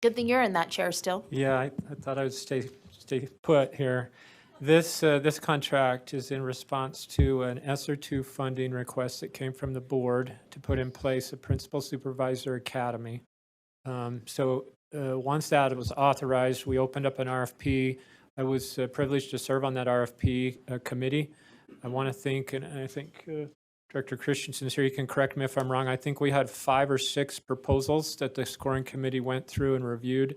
Good thing you're in that chair still. Yeah, I thought I would stay put here. This contract is in response to an ESSER 2 funding request that came from the board to put in place a Principal Supervisor Academy. Once that was authorized, we opened up an RFP. I was privileged to serve on that RFP committee. I want to thank, and I think Director Christensen is here, you can correct me if I'm wrong, I think we had 5 or 6 proposals that the scoring committee went through and reviewed.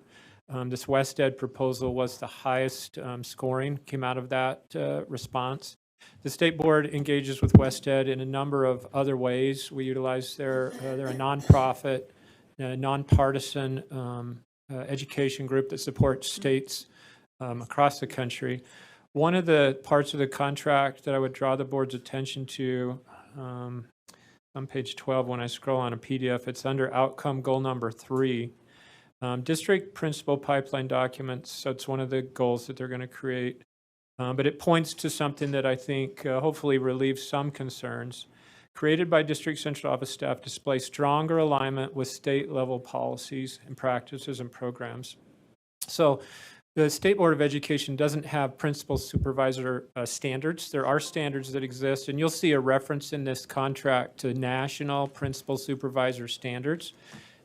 This West Ed proposal was the highest scoring, came out of that response. The state board engages with West Ed in a number of other ways. We utilize they're a nonprofit, nonpartisan education group that supports states across the country. One of the parts of the contract that I would draw the board's attention to on page 12, when I scroll on a PDF, it's under outcome goal number 3. District principal pipeline documents, so it's one of the goals that they're going to create. But it points to something that I think hopefully relieves some concerns. Created by district central office staff, display stronger alignment with state level policies and practices and programs. So the State Board of Education doesn't have principal supervisor standards. There are standards that exist, and you'll see a reference in this contract to national principal supervisor standards.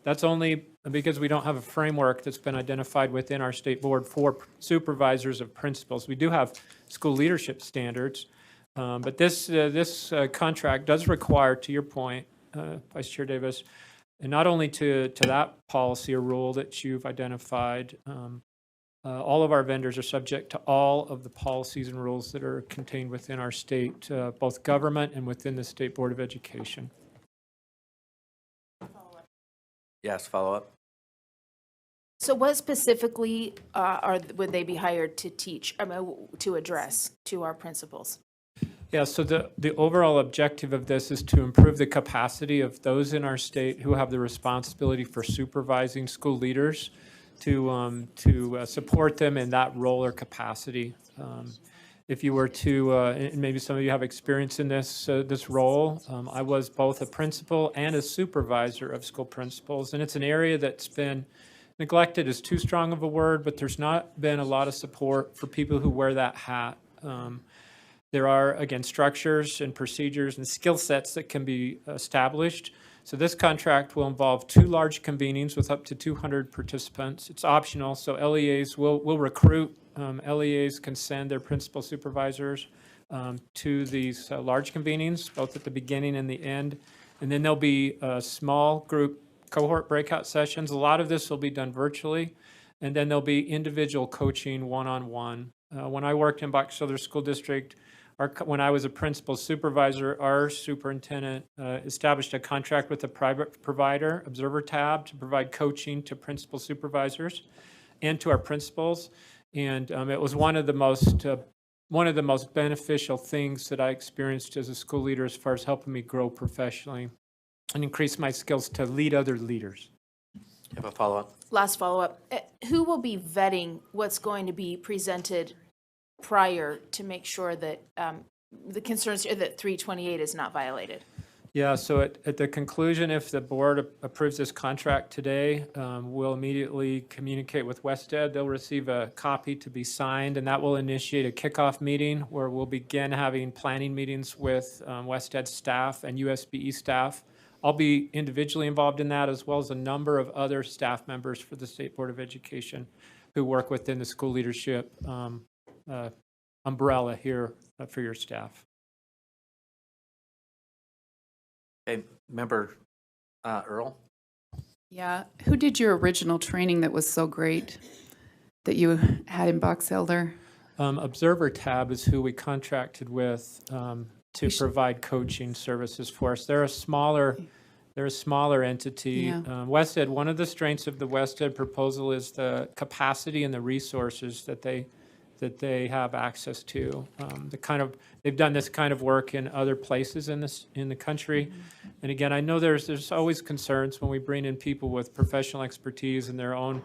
That's only because we don't have a framework that's been identified within our state board for supervisors of principals. We do have school leadership standards, but this contract does require, to your point, Vice Chair Davis, and not only to that policy or rule that you've identified, all of our vendors are subject to all of the policies and rules that are contained within our state, both government and within the State Board of Education. Yes, follow up. So what specifically would they be hired to teach, to address to our principals? Yeah, so the overall objective of this is to improve the capacity of those in our state who have the responsibility for supervising school leaders to support them in that role or capacity. If you were to, and maybe some of you have experience in this role, I was both a principal and a supervisor of school principals, and it's an area that's been neglected is too strong of a word, but there's not been a lot of support for people who wear that hat. There are, again, structures and procedures and skill sets that can be established. So this contract will involve 2 large convenings with up to 200 participants. It's optional, so LEAs will recruit. LEAs can send their principal supervisors to these large convenings, both at the beginning and the end. And then there'll be small group cohort breakout sessions. A lot of this will be done virtually. And then there'll be individual coaching one-on-one. When I worked in Box Elder School District, when I was a principal supervisor, our superintendent established a contract with a private provider, Observer Tab, to provide coaching to principal supervisors and to our principals. And it was one of the most beneficial things that I experienced as a school leader as far as helping me grow professionally and increase my skills to lead other leaders. You have a follow up? Last follow-up. Who will be vetting what's going to be presented prior to make sure that the concerns, that 328 is not violated? Yeah, so at the conclusion, if the board approves this contract today, we'll immediately communicate with West Ed. They'll receive a copy to be signed, and that will initiate a kickoff meeting where we'll begin having planning meetings with West Ed staff and USBE staff. I'll be individually involved in that, as well as a number of other staff members for the State Board of Education who work within the school leadership umbrella here for your staff. Okay, member Earl? Yeah, who did your original training that was so great that you had in Box Elder? Observer Tab is who we contracted with to provide coaching services for us. They're a smaller entity. Yeah. West Ed, one of the strengths of the West Ed proposal is the capacity and the resources that they have access to. They've done this kind of work in other places in the country. And again, I know there's always concerns when we bring in people with professional expertise and their own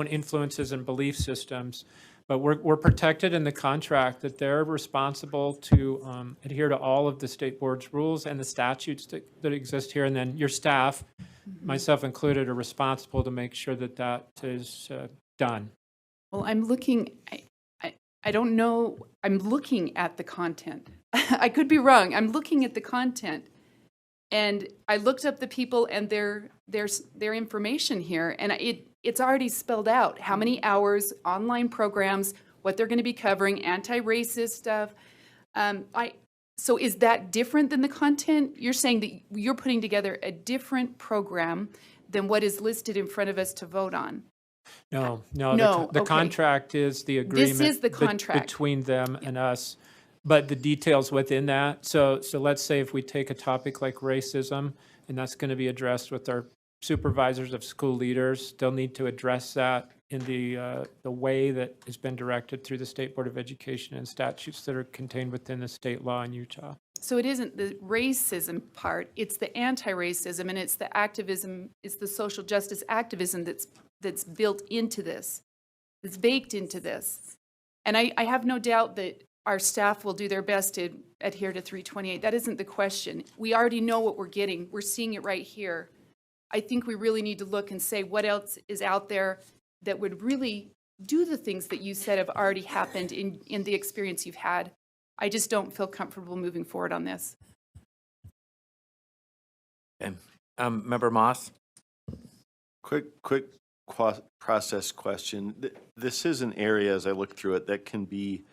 influences and belief systems. But we're protected in the contract that they're responsible to adhere to all of the state board's rules and the statutes that exist here. And then your staff, myself included, are responsible to make sure that is done. Well, I'm looking, I don't know, I'm looking at the content. I could be wrong. I'm looking at the content. And I looked up the people and their information here, and it's already spelled out, how many hours, online programs, what they're going to be covering, anti-racist stuff. So is that different than the content? You're saying that you're putting together a different program than what is listed in front of us to vote on? No, No, the okay. contract is the agreement. is the contract. Between them and us, but the details within that. So let's say if we take a topic like racism, and that's going to be addressed with our supervisors of school leaders, they'll need to address that in the way that has been directed through the State Board of Education and statutes that are contained within the state law in Utah. So it isn't the racism part, it's the anti-racism, and it's the activism, it's the social justice activism that's built into this, that's baked into this. And I have no doubt that our staff will do their best to adhere to 328. That isn't the question. We already know what we're getting. We're seeing it right here. I think we really need to look and say what else is out there that would really do the things that you said have already happened in the experience you've had. I just don't feel comfortable moving forward on this. Okay. Member Moss? Quick process question. This is an area, as I look through it, that can be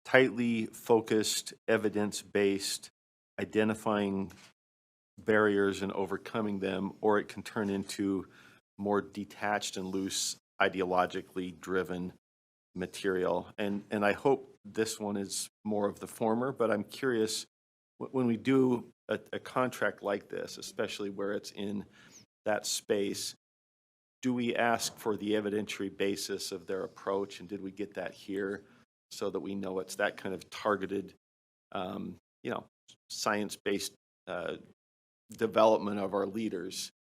tightly focused, evidence-based, identifying barriers and overcoming them, or it can turn into more detached and loose, ideologically driven material. And I hope this one is more of the former, but I'm curious, when we do a contract like this, especially where it's in that space, do we ask for the evidentiary basis of their approach, and did we get that here so that we know it's that kind of targeted, science-based development of our leaders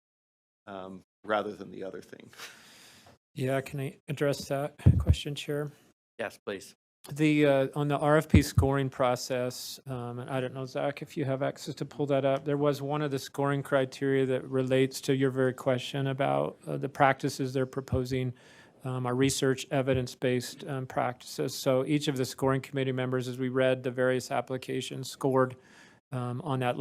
rather than the other thing? Yeah, can I address that question, Chair? Yes, please. On the RFP scoring process, and I don't know, Zach, if you have access to pull that up, there was one of the scoring criteria that relates to your very question about the practices they're proposing, our research evidence-based practices. So each of the scoring committee members, as we read the various applications, scored on that.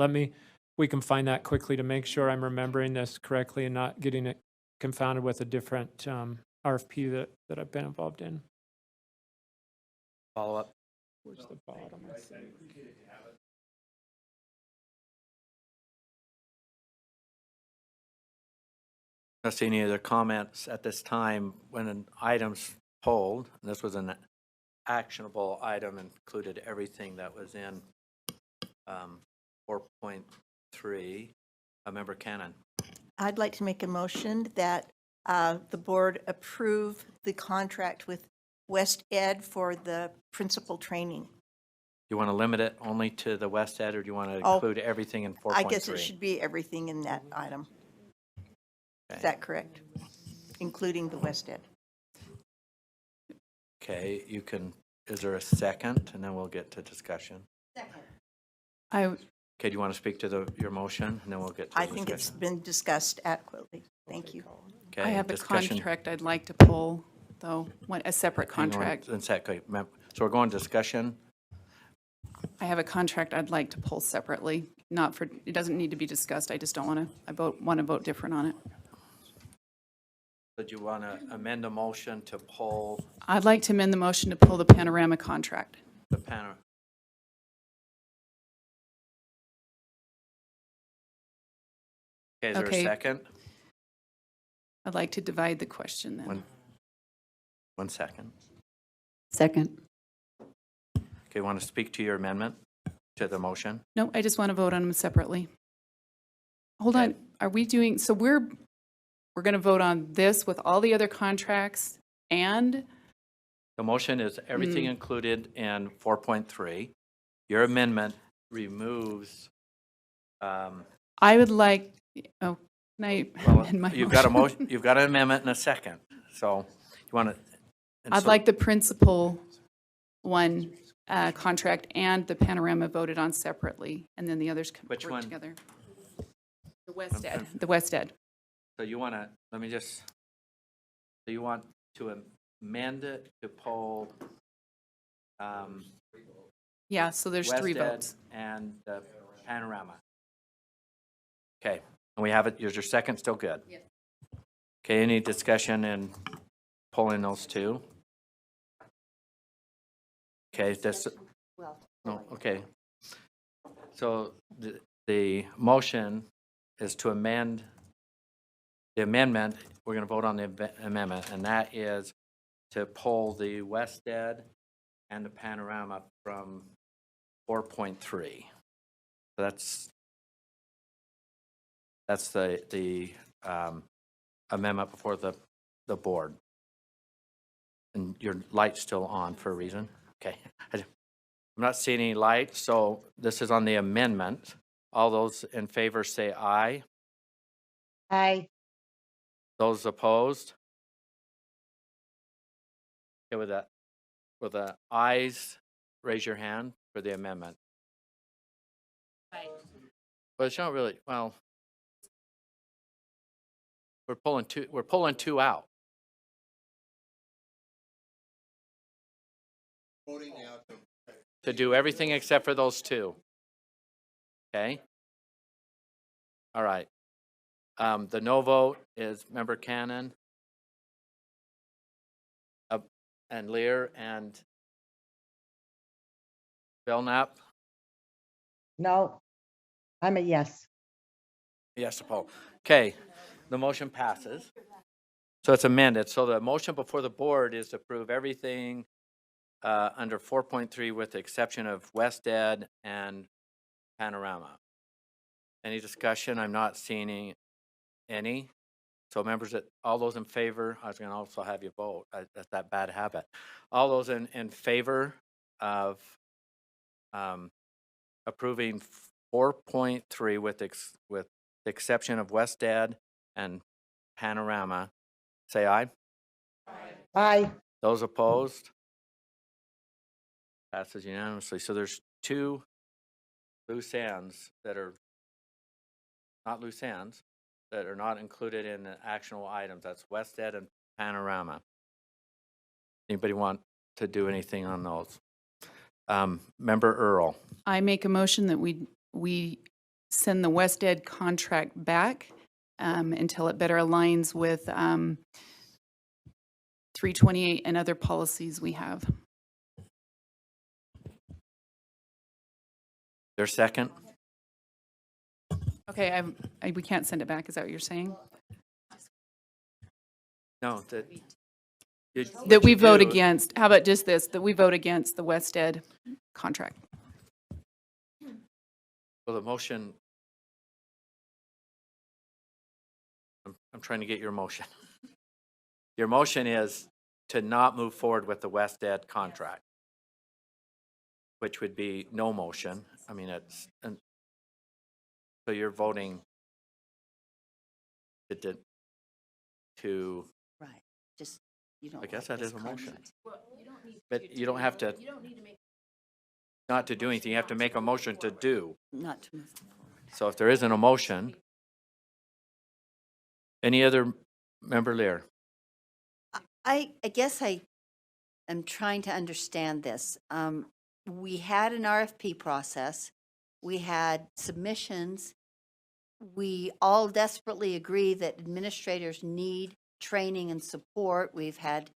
We can find that quickly to make sure I'm remembering this correctly and not getting it confounded with a different RFP that I've been involved in. Follow up? Where's the bottom? I think? Not see any other comments at this time when an item's polled, and this was an actionable item, included everything that was in 4.3. Member Cannon. I'd like to make a motion that the board approve the contract with West Ed for the principal training. You want to limit it only to the West Ed, or do you want to Oh, include everything in 4.3? I guess it should be everything in that item. Okay. Is that correct? Including the West Ed. Okay, you can, is there a second? And then we'll get to discussion. Okay, do you want to speak to your motion, and then we'll get to I discussion? think it's been discussed adequately. Thank you. Okay, I have a discussion. contract I'd like to pull, though, a separate Hang on contract. one second. So we're going to discussion. I have a contract I'd like to pull separately, it doesn't need to be discussed, I just don't want to, want to vote different on it. Did you want to amend the motion to pull I'd like to amend the motion to pull the Panorama contract. the panel? Okay, is there a Okay. second? I'd like to divide the question then. 1 second. Second. Okay, want to speak to your amendment to the motion? No, I just want to vote on them separately. Hold on, Okay. are we doing, so we're going to vote on this with all the other contracts and, The motion is everything included in 4.3. Your amendment removes, I would like, oh, can I well, amend my you've got a motion? motion, you've got an amendment and a second. So you want to? I'd like the principal one contract and the Panorama voted on separately, and then the others can Which work one? together. The West Ed, the West Ed. So you want to, so you want to amend it to pull Yeah, so there's West three Ed votes. and Panorama. Okay, and we have it, is your second still good? Yes. Okay, any discussion in pulling those two? Okay, this, no, okay. So the motion is to amend, the amendment, we're going to vote on the amendment, and that is to pull the Wested and the Panorama from 4.3. So that's the amendment before the board. And your light's still on for a reason? Okay. I'm not seeing any light, so this is on the amendment. All those in favor say aye. Aye. Those opposed? Okay, with the ayes, raise your hand for the amendment. But it's not really, well, we're pulling two out. To do everything except for those two. Okay? All right. The no vote is Member Cannon, and Lear, and Belknap. No, I'm a yes. Yes, Paul. Okay, the motion passes. So it's amended. So the motion before the board is to approve everything under 4.3 with the exception of Wested and Panorama. Any discussion? I'm not seeing any. So members, all those in favor, I was going to also have you vote. That's that bad habit. All those in favor of approving 4.3 with the exception of Wested and Panorama, say aye. Aye. Those opposed? Passes unanimously. So there's two loose ends that are not loose ends that are not included in the actionable items. That's Wested and Panorama. Anybody want to do anything on those? Member Earl. I make a motion that we send the West Ed contract back until it better aligns with 328 and other policies we have. Their second? Okay, we can't send it back. Is that what you're saying? No, That we vote against. How about just this? That we vote against the West Ed contract. Well, the motion, I'm trying to get your motion. Your motion is to not move forward with the West Ed contract, which would be no motion. I mean, so you're voting to, Right, just, you don't. I guess like that this is a motion. contract. But you don't have to, not to do anything, you have to make a motion to do. Not to move forward. So if there isn't a motion, any other member Lear? I guess I am trying to understand this. We had an RFP process. We had submissions. We all desperately agree that administrators need training and support. We've had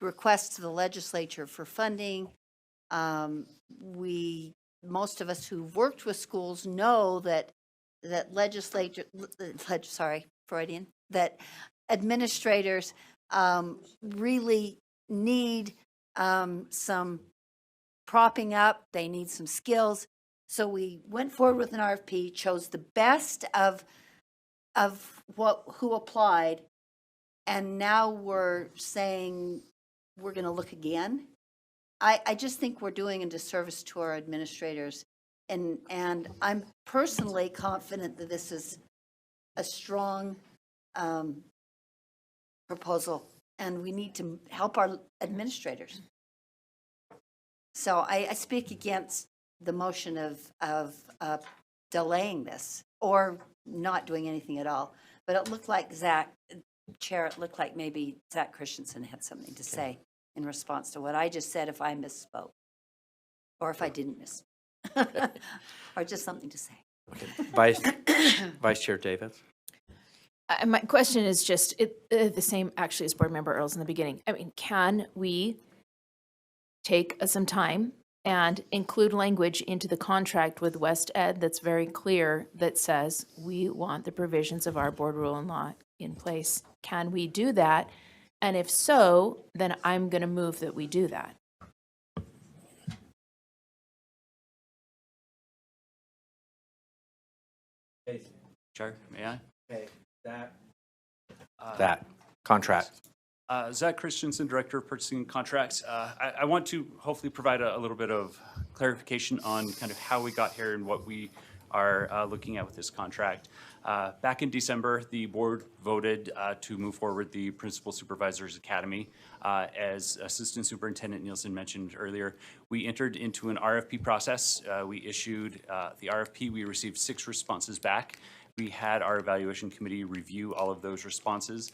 requests to the legislature for funding. Most of us who've worked with schools know that that administrators really need some propping up. They need some skills. So we went forward with an RFP, chose the best of who applied, and now we're saying we're going to look again. I just think we're doing a disservice to our administrators, and I'm personally confident that this is a strong proposal, and we need to help our administrators. So I speak against the motion of delaying this or not doing anything at all. But it looked like Chair, it looked like maybe Zach Christensen had something to say in response to what I just said, if I misspoke, or if I didn't or just something to say. Okay. Vice Chair Davis? My question is just the same actually as Board Member Earl's in the beginning. I mean, can we take some time and include language into the contract with West Ed that's very clear that says we want the provisions of our board rule and law in place? Can we do that? And if so, then I'm going to move that we do that. Chair, may I? Okay, that contract. Zach Christensen, Director of Purchasing and Contracts. I want to hopefully provide a little bit of clarification on kind of how we got here and what we are looking at with this contract. Back in December, the board voted to move forward the Principal Supervisors Academy. As Assistant Superintendent Nielsen mentioned earlier, we entered into an RFP process. We issued the RFP. We received 6 responses back. We had our evaluation committee review all of those responses,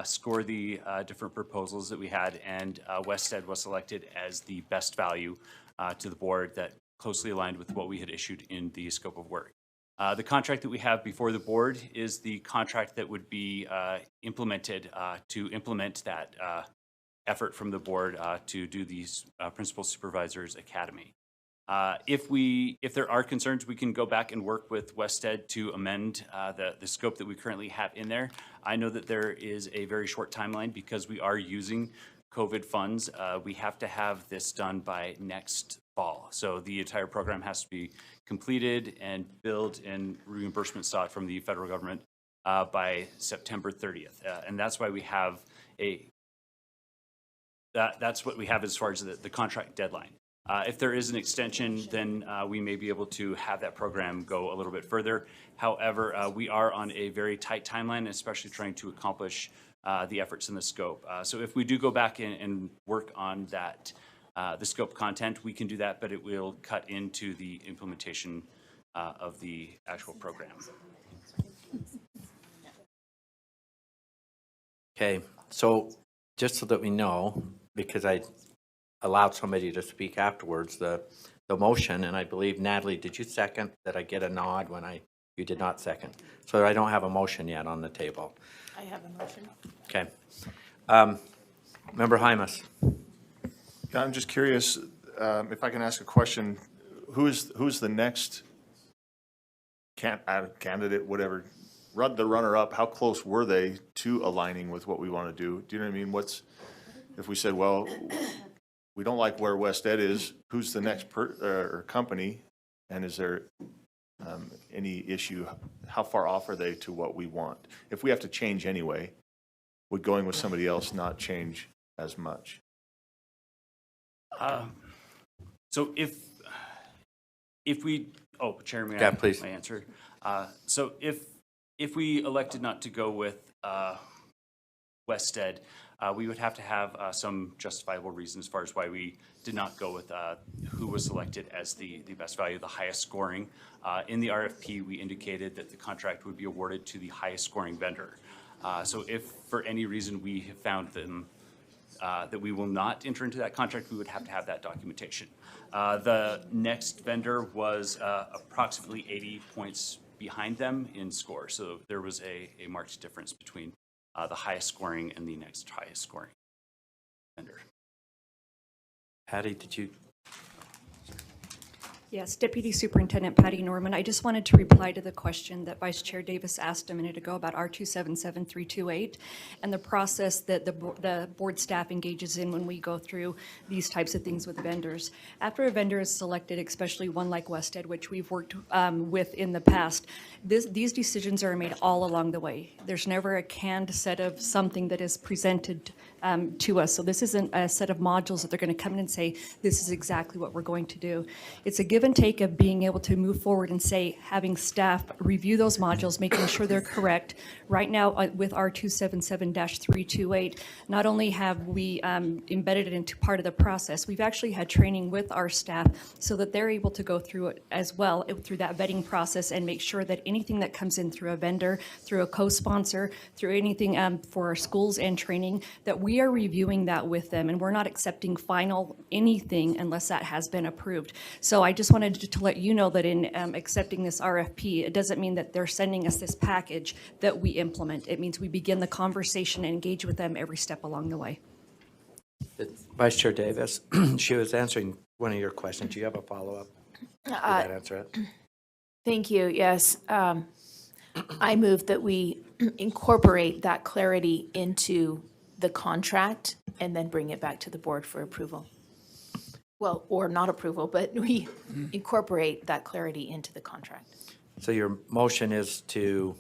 score the different proposals that we had, and West Ed was selected as the best value to the board that closely aligned with what we had issued in the scope of work. The contract that we have before the board is the contract that would be implemented to implement that effort from the board to do these Principal Supervisors Academy. If there are concerns, we can go back and work with West Ed to amend the scope that we currently have in there. I know that there is a very short timeline because we are using COVID funds. We have to have this done by next fall. So the entire program has to be completed and billed and reimbursement sought from the federal government by September 30th. And that's why we have that's what we have as far as the contract deadline. If there is an extension, then we may be able to have that program go a little bit further. However, we are on a very tight timeline, especially trying to accomplish the efforts in the scope. So if we do go back and work on that, the scope content, we can do that, but it will cut into the implementation of the actual program. Okay, so just so that we know, because I allowed somebody to speak afterwards, the motion, and I believe, Natalie, did you second that I get a nod when you did not second? So I don't have a motion yet on the table. I have a motion. Okay. Member Hymas. Yeah, I'm just curious, if I can ask a question, who's the next candidate, whatever, the runner-up, how close were they to aligning with what we want to do? Do you know what I mean? If we said, well, we don't like where West Ed is, who's the next company, and is there any issue? How far off are they to what we want? If we have to change anyway, would going with somebody else not change as much? So if we, Chair, may Yeah, please. I answer? So if we elected not to go with West Ed, we would have to have some justifiable reason as far as why we did not go with who was selected as the best value, the highest scoring. In the RFP, we indicated that the contract would be awarded to the highest scoring vendor. So if for any reason we have found them that we will not enter into that contract, we would have to have that documentation. The next vendor was approximately 80 points behind them in score. So there was a marked difference between the highest scoring and the next highest scoring vendor. Patty, did you? Yes, Deputy Superintendent Patty Norman. I just wanted to reply to the question that Vice Chair Davis asked a minute ago about R277328 and the process that the board staff engages in when we go through these types of things with vendors. After a vendor is selected, especially one like West Ed, which we've worked with in the past, these decisions are made all along the way. There's never a canned set of something that is presented to us. So this isn't a set of modules that they're going to come in and say, this is exactly what we're going to do. It's a give and take of being able to move forward and say, having staff review those modules, making sure they're correct. Right now with R277-328, not only have we embedded it into part of the process, we've actually had training with our staff so that they're able to go through it as well, through that vetting process, and make sure that anything that comes in through a vendor, through a co-sponsor, through anything for our schools and training, that we we are reviewing that with them, and we're not accepting final anything unless that has been approved. So I just wanted to let you know that in accepting this RFP, it doesn't mean that they're sending us this package that we implement. It means we begin the conversation and engage with them every step along the way. Vice Chair Davis, she was answering one of your questions. Do you have a follow-up? Did that answer it? Thank you, yes. I move that we incorporate that clarity into the contract and then bring it back to the board for approval. Well, or not approval, but we incorporate that clarity into the contract. So your motion is to,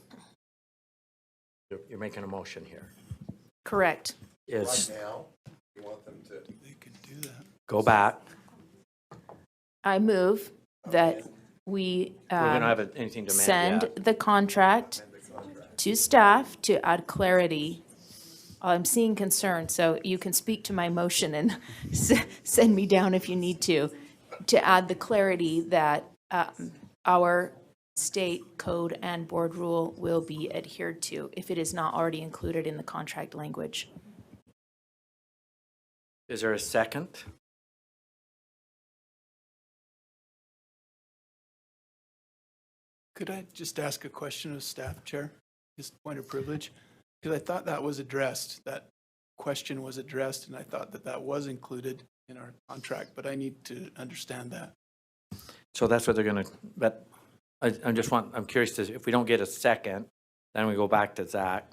you're making a motion here. Correct. Is now, you want them to? They can do that. go back. I move that we We don't have anything to amend send yet. the contract to staff to add clarity. I'm seeing concern, so you can speak to my motion and send me down if you need to add the clarity that our state code and board rule will be adhered to if it is not already included in the contract language. Is there a second? Could I just ask a question of staff, Chair? Just point of privilege? Because I thought that was addressed, that question was addressed, and I thought that that was included in our contract, but I need to understand that. So that's what they're gonna, but I'm curious to, if we don't get a second, then we go back to Zach.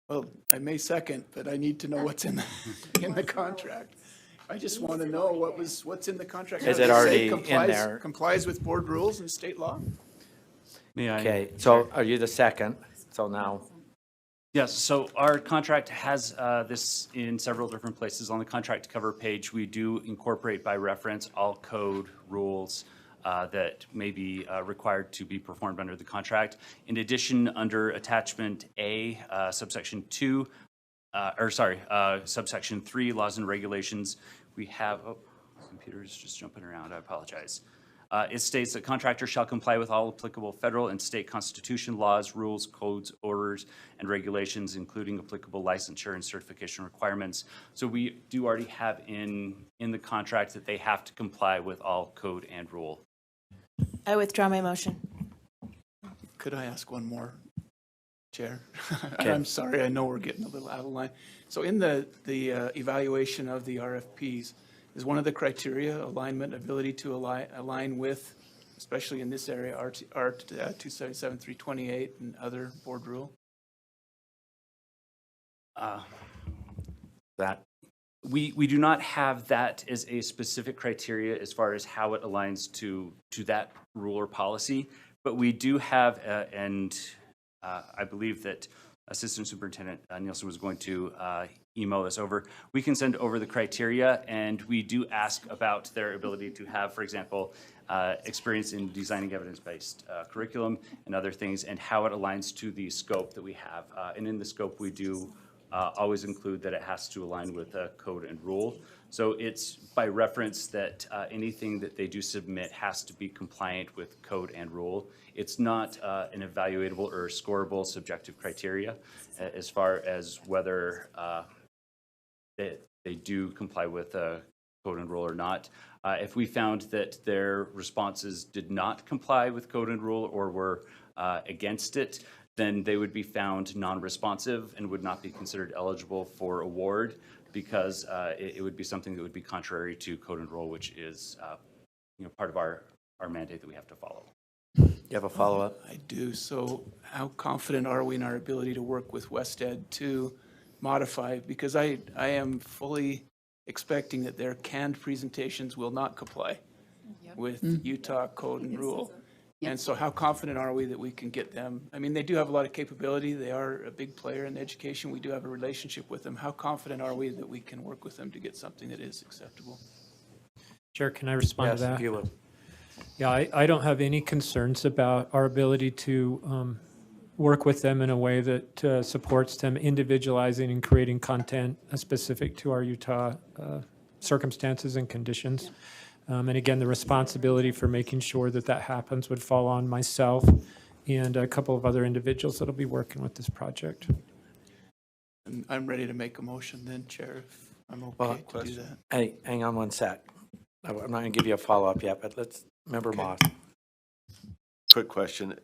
Well, I may second, but I need to know what's in the contract. I just want to know what's in the contract. Is Does it say already in complies- there? Complies with board rules and state law? May I? Okay, so are you the second? So now, Yes, so our contract has this in several different places. On the contract cover page, we do incorporate by reference all code rules that may be required to be performed under the contract. In addition, under attachment A, subsection 2, subsection 3, laws and regulations, we have, oh, computer's just jumping around, I apologize. It states that contractor shall comply with all applicable federal and state constitution laws, rules, codes, orders, and regulations, including applicable licensure and certification requirements. So we do already have in the contract that they have to comply with all code and rule. I withdraw my motion. Could I ask one more, Chair? Okay. I'm sorry, I know we're getting a little out of line. So in the evaluation of the RFPs, is one of the criteria alignment, ability to align with, especially in this area, Art 277-328 and other board rule? that, We do not have that as a specific criteria as far as how it aligns to that rule or policy, but we do have, and I believe that Assistant Superintendent Nielsen was going to email us over. We can send over the criteria, and we do ask about their ability to have, for example, experience in designing evidence-based curriculum and other things, and how it aligns to the scope that we have. And in the scope, we do always include that it has to align with code and rule. So it's by reference that anything that they do submit has to be compliant with code and rule. It's not an evaluatable or scoreable subjective criteria as far as whether they do comply with code and rule or not. If we found that their responses did not comply with code and rule or were against it, then they would be found non-responsive and would not be considered eligible for award because it would be something that would be contrary to code and rule, which is part of our mandate that we have to follow. you have a follow-up? I do. So how confident are we in our ability to work with WestEd to modify? Because I am fully expecting that their canned presentations will not comply with Utah code and rule. And so how confident are we that we can get them? I mean, they do have a lot of capability. They are a big player in education. We do have a relationship with them. How confident are we that we can work with them to get something that is acceptable? Chair, can I respond to Yes, that? you will. Yeah, I don't have any concerns about our ability to work with them in a way that supports them individualizing and creating content specific to our Utah circumstances and conditions. And again, the responsibility for making sure that that happens would fall on myself and a couple of other individuals that'll be working with this project. And I'm ready to make a motion then, Chair, if I'm Well, okay to do that. Hey, hang on one sec. I'm not going to give you a follow-up yet, but let's, Member Moss. Quick question.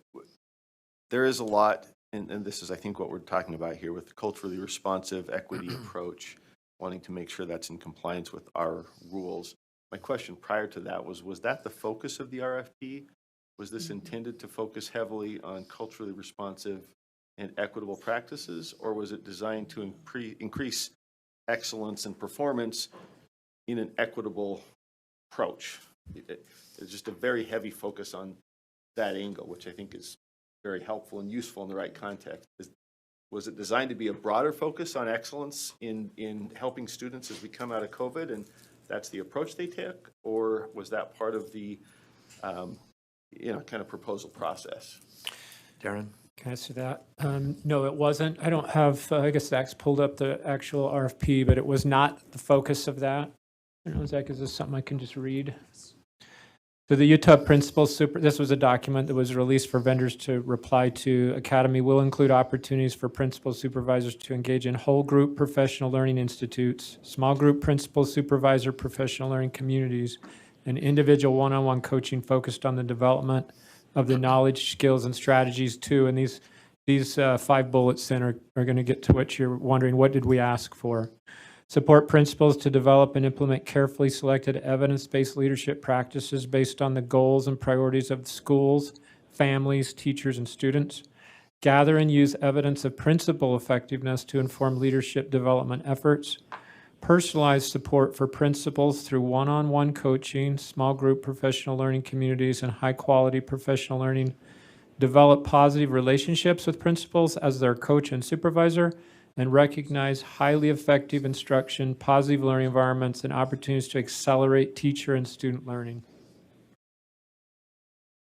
There is a lot, and this is, I think, what we're talking about here with the culturally responsive equity approach, wanting to make sure that's in compliance with our rules. My question prior to that was that the focus of the RFP? Was this intended to focus heavily on culturally responsive and equitable practices, or was it designed to increase excellence and performance in an equitable approach? It's just a very heavy focus on that angle, which I think is very helpful and useful in the right context. Was it designed to be a broader focus on excellence in helping students as we come out of COVID, and that's the approach they took, or was that part of the kind of proposal process? Darren? Can I answer that? No, it wasn't. I don't have, I guess Zach's pulled up the actual RFP, but it was not the focus of that. I don't know, Zach, is this something I can just read? So the Utah Principal this was a document that was released for vendors to reply to. Academy will include opportunities for principal supervisors to engage in whole group professional learning institutes, small group principal supervisor professional learning communities, and individual one-on-one coaching focused on the development of the knowledge, skills, and strategies too. And these 5 bullets then are going to get to what you're wondering, what did we ask for? Support principals to develop and implement carefully selected evidence-based leadership practices based on the goals and priorities of the schools, families, teachers, and students. Gather and use evidence of principal effectiveness to inform leadership development efforts. Personalized support for principals through one-on-one coaching, small group professional learning communities, and high-quality professional learning. Develop positive relationships with principals as their coach and supervisor, and recognize highly effective instruction, positive learning environments, and opportunities to accelerate teacher and student learning.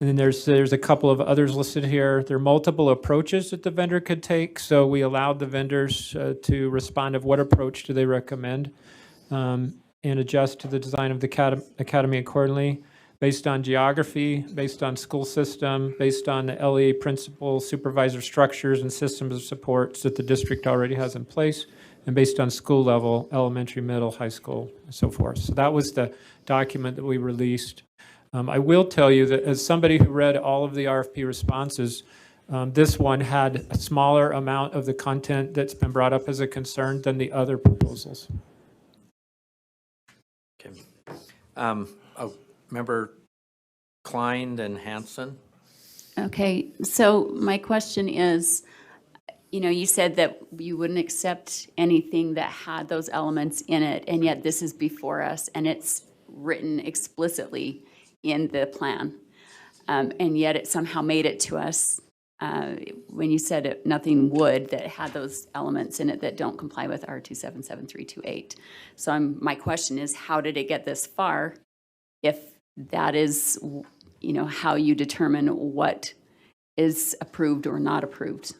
And then there's a couple of others listed here. There are multiple approaches that the vendor could take, so we allowed the vendors to respond of what approach do they recommend, and adjust to the design of the academy accordingly, based on geography, based on school system, based on the LEA principal supervisor structures and systems of supports that the district already has in place, and based on school level, elementary, middle, high school, and so forth. So that was the document that we released. I will tell you that as somebody who read all of the RFP responses, this one had a smaller amount of the content that's been brought up as a concern than the other proposals. Okay. Member Klein and Hanson? Okay, so my question is, you said that you wouldn't accept anything that had those elements in it, and yet this is before us, and it's written explicitly in the plan. And yet it somehow made it to us when you said nothing would that had those elements in it that don't comply with R277328. So my question is, how did it get this far if that is, how you determine what is approved or not approved?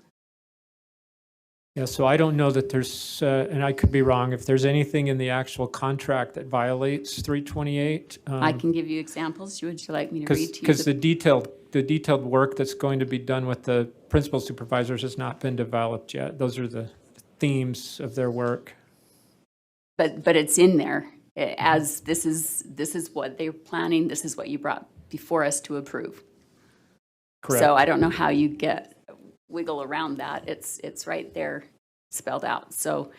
Yeah, so I don't know that there's, and I could be wrong, if there's anything in the actual contract that violates 328. I can give you examples. Would you like me to read to you? Because the detailed work that's going to be done with the principal supervisors has not been developed yet. Those are the themes of their work. But it's in there as this is what they're planning. This is what you brought before us to approve. Correct. So I don't know how you wiggle around that. It's right there spelled out. So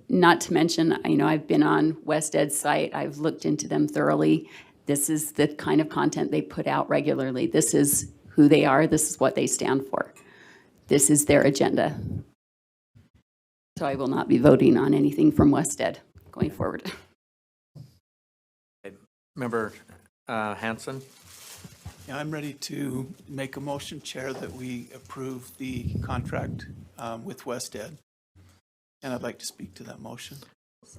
not to mention, I've been on West Ed's site. I've looked into them thoroughly. This is the kind of content they put out regularly. This is who they are. This is what they stand for. This is their agenda. So I will not be voting on anything from West Ed going forward. Member Hanson? Yeah, I'm ready to make a motion, Chair, that we approve the contract with West Ed. And I'd like to speak to that motion.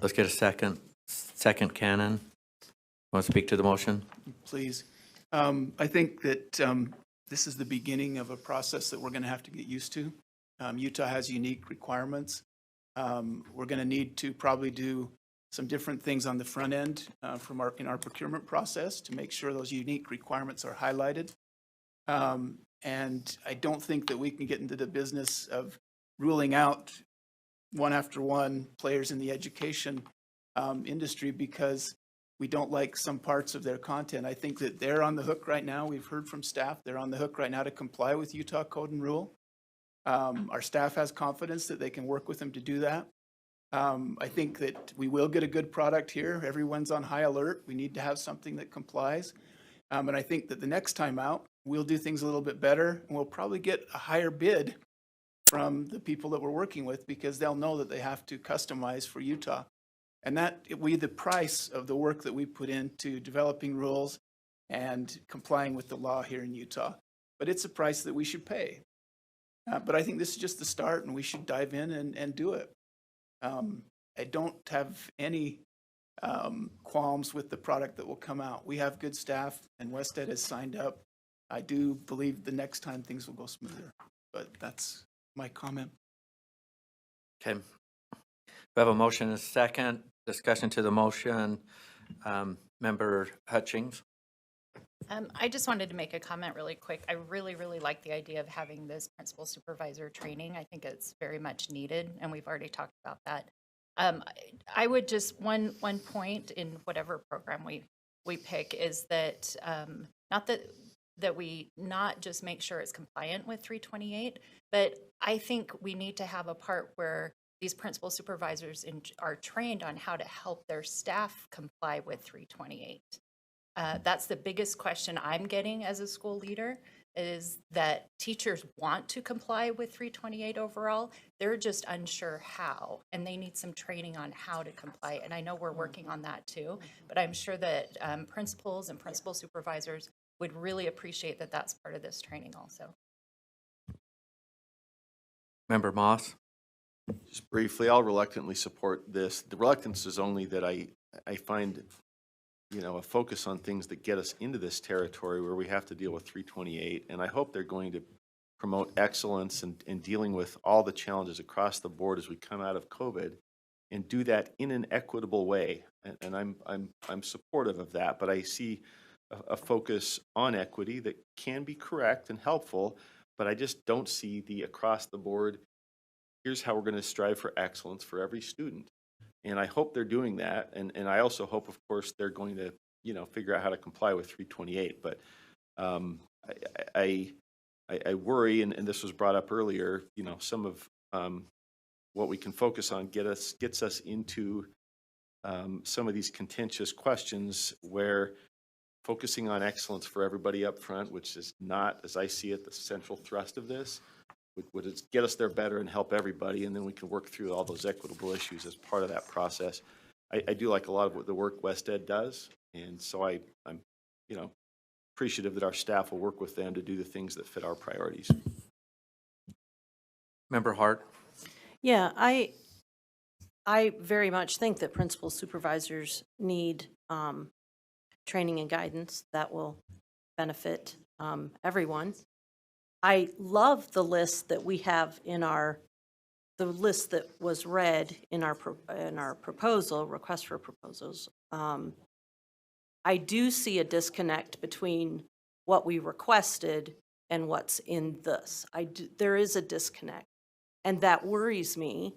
Let's get a second. Second, Cannon. Want to speak to the motion? Please. I think that this is the beginning of a process that we're going to have to get used to. Utah has unique requirements. We're going to need to probably do some different things on the front end in our procurement process to make sure those unique requirements are highlighted. And I don't think that we can get into the business of ruling out one after one players in the education industry because we don't like some parts of their content. I think that they're on the hook right now. We've heard from staff. They're on the hook right now to comply with Utah code and rule. Our staff has confidence that they can work with them to do that. I think that we will get a good product here. Everyone's on high alert. We need to have something that complies. And I think that the next time out, we'll do things a little bit better, and we'll probably get a higher bid from the people that we're working with because they'll know that they have to customize for Utah. And that will be the price of the work that we put into developing rules and complying with the law here in Utah. But it's a price that we should pay. But I think this is just the start, and we should dive in and do it. I don't have any qualms with the product that will come out. We have good staff, and WestEd has signed up. I do believe the next time things will go smoother, but that's my comment. Okay. We have a motion and a second. Discussion to the motion. Member Hutchings. I just wanted to make a comment really quick. I really, really like the idea of having this principal supervisor training. I think it's very much needed, and we've already talked about that. I would just, one point in whatever program we pick is that, not that we not just make sure it's compliant with 328, but I think we need to have a part where these principal supervisors are trained on how to help their staff comply with 328. That's the biggest question I'm getting as a school leader, is that teachers want to comply with 328 overall. They're just unsure how, and they need some training on how to comply. And I know we're working on that too, but I'm sure that principals and principal supervisors would really appreciate that that's part of this training also. Member Moss. Just briefly, I'll reluctantly support this. The reluctance is only that I find, a focus on things that get us into this territory where we have to deal with 328. And I hope they're going to promote excellence and dealing with all the challenges across the board as we come out of COVID, and do that in an equitable way. And I'm supportive of that, but I see a focus on equity that can be correct and helpful, but I just don't see the across the board, here's how we're going to strive for excellence for every student. And I hope they're doing that. And I also hope, of course, they're going to, figure out how to comply with 328. But I worry, and this was brought up earlier, some of what we can focus on gets us into some of these contentious questions where focusing on excellence for everybody up front, which is not, as I see it, the central thrust of this, would get us there better and help everybody, and then we can work through all those equitable issues as part of that process. I do like a lot of what the work WestEd does, and so I'm appreciative that our staff will work with them to do the things that fit our priorities. Member Hart. Yeah, I very much think that principal supervisors need training and guidance that will benefit everyone. I love the list that we have in the list that was read in our proposal, request for proposals. I do see a disconnect between what we requested and what's in this. There is a disconnect, and that worries me.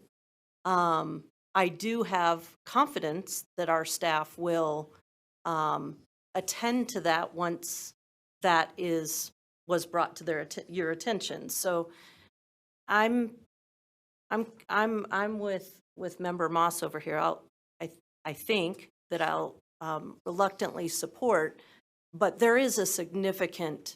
I do have confidence that our staff will attend to that once that was brought to your attention. So I'm with Member Moss over here. I think that I'll reluctantly support, but there is a significant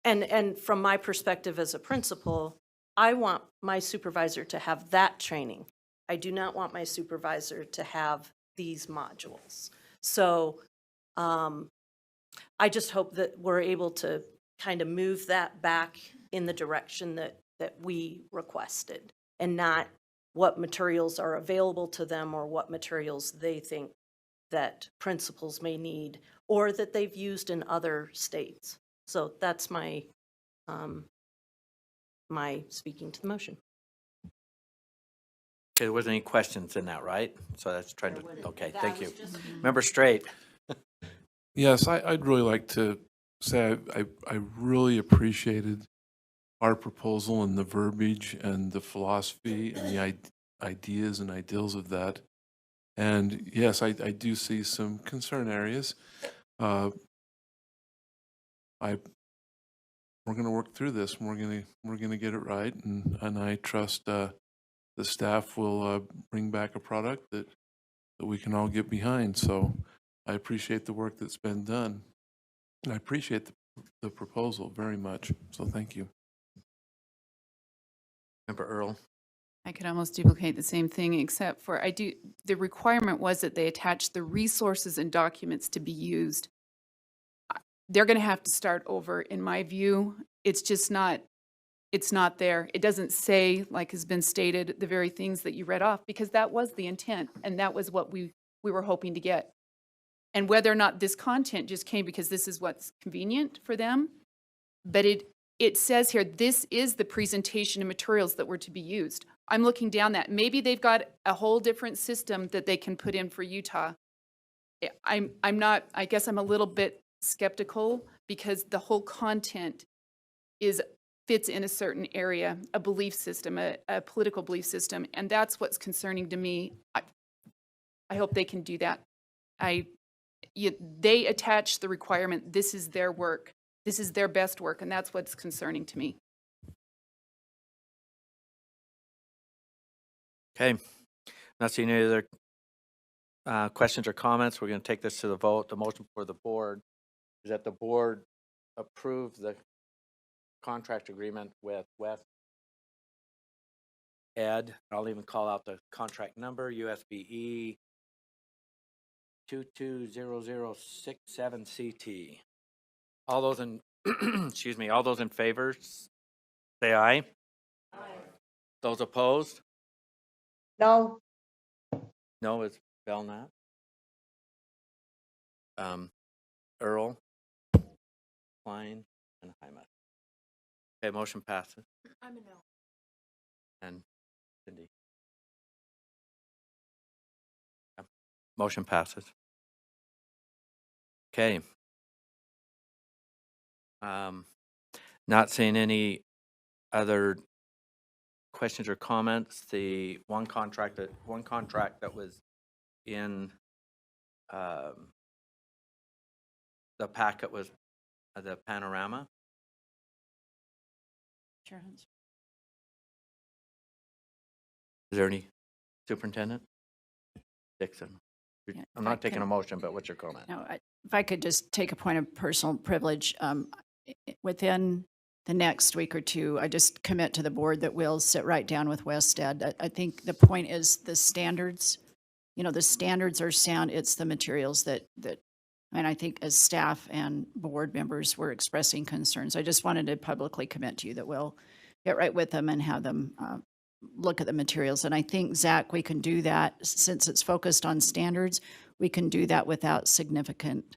and from my perspective as a principal, I want my supervisor to have that training. I do not want my supervisor to have these modules. So I just hope that we're able to kind of move that back in the direction that we requested, and not what materials are available to them or what materials they think that principals may need or that they've used in other states. So that's my my speaking to the motion. Okay, there wasn't any questions in that, right? So that's trying to, okay, thank you. Member Straight. Yes, I'd really like to say I really appreciated our proposal and the verbiage and the philosophy and the ideas and ideals of that. And yes, I do see some concern areas. We're going to work through this. We're going to get it right, and I trust the staff will bring back a product that we can all get behind. So I appreciate the work that's been done. And I appreciate the proposal very much. So thank you. Member Earl? I could almost duplicate the same thing, except for the requirement was that they attach the resources and documents to be used. They're going to have to start over, in my view. It's just not, it's not there. It doesn't say, like has been stated, the very things that you read off, because that was the intent, and that was what we were hoping to get. And whether or not this content just came because this is what's convenient for them, but it says here, this is the presentation and materials that were to be used. I'm looking down that. Maybe they've got a whole different system that they can put in for Utah. I'm not, I guess I'm a little bit skeptical because the whole content fits in a certain area, a belief system, a political belief system, and that's what's concerning to me. I hope they can do that. They attach the requirement, this is their work, this is their best work, and that's what's concerning to me. Okay, not seeing any other questions or comments. We're going to take this to the vote. The motion for the board is that the board approve the contract agreement with West Ed. I'll even call out the contract number, USBE 220067CT. All those in, excuse me, all those in favor, say aye. Aye. Those opposed? No. No is Belknap. Earl, Klein, and Hyma. Okay, motion passes. I'm a no. And Cindy. Yeah, motion passes. Okay. Not seeing any other questions or comments. The one contract that was in the packet was the Panorama. Insurance. Is there any, Superintendent Dixon? Yeah, I'm if I not taking can- a motion, but what's your comment? No, if I could just take a point of personal privilege, within the next week or two, I just commit to the board that we'll sit right down with WestEd. I think the point is the standards, the standards are sound. It's the materials that, and I think as staff and board members, we're expressing concerns. I just wanted to publicly commit to you that we'll get right with them and have them look at the materials. And I think, Zach, we can do that since it's focused on standards. We can do that without significant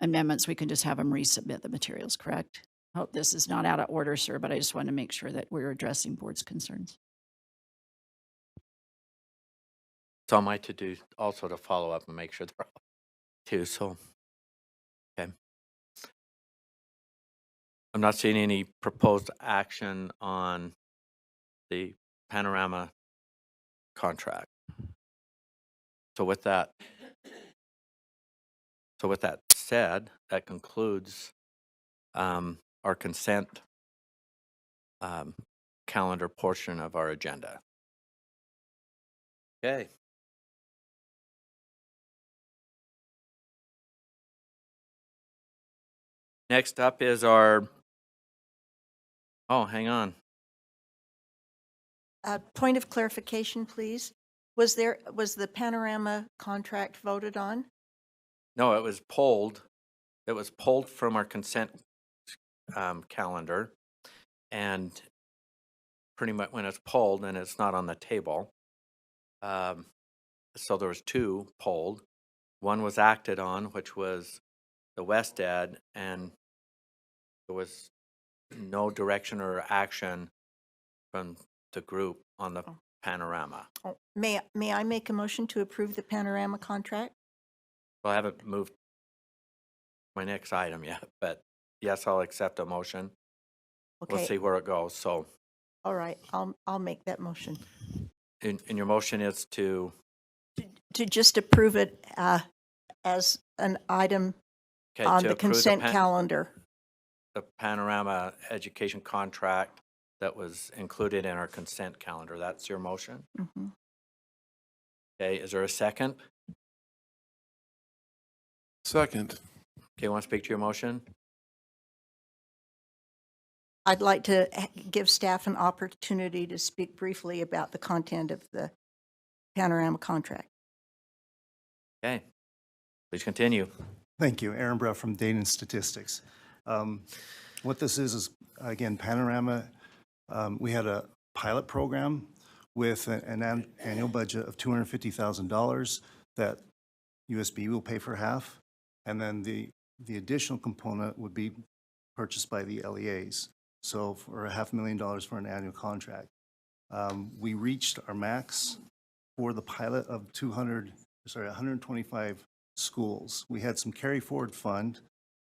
amendments. We can just have them resubmit the materials, correct? I hope this is not out of order, sir, but I just want to make sure that we're addressing board's concerns. It's on my to-do also to follow up and make sure they're all too, so, okay. I'm not seeing any proposed action on the Panorama contract. So with that said, that concludes our consent calendar portion of our agenda. Okay. Next up is our, oh, hang on. Point of clarification, please. Was the Panorama contract voted on? No, it was pulled. It was pulled from our consent calendar, and pretty much when it's pulled and it's not on the table. So there was two pulled. One was acted on, which was the West Ed, and there was no direction or action from the group on the Panorama. Oh, may I make a motion to approve the Panorama contract? Well, I haven't moved my next item yet, but yes, I'll accept a motion we'll Okay. see where it goes. So, All right, I'll make that motion. and your motion is to, To just approve it as an item okay, on to the approve consent calendar. the Panorama education contract that was included in our consent calendar. That's your motion? Mhm. Okay, is there a second? Second. Okay, want to speak to your motion? I'd like to give staff an opportunity to speak briefly about the content of the Panorama contract. Okay, please continue. Thank you. Aaron Bruff from Data and Statistics. What this is again, Panorama, we had a pilot program with an annual budget of $250,000 that USB will pay for half, and then the additional component would be purchased by the LEAs. So for $500,000 for an annual contract. We reached our max for the pilot of 125 schools. We had some carry forward fund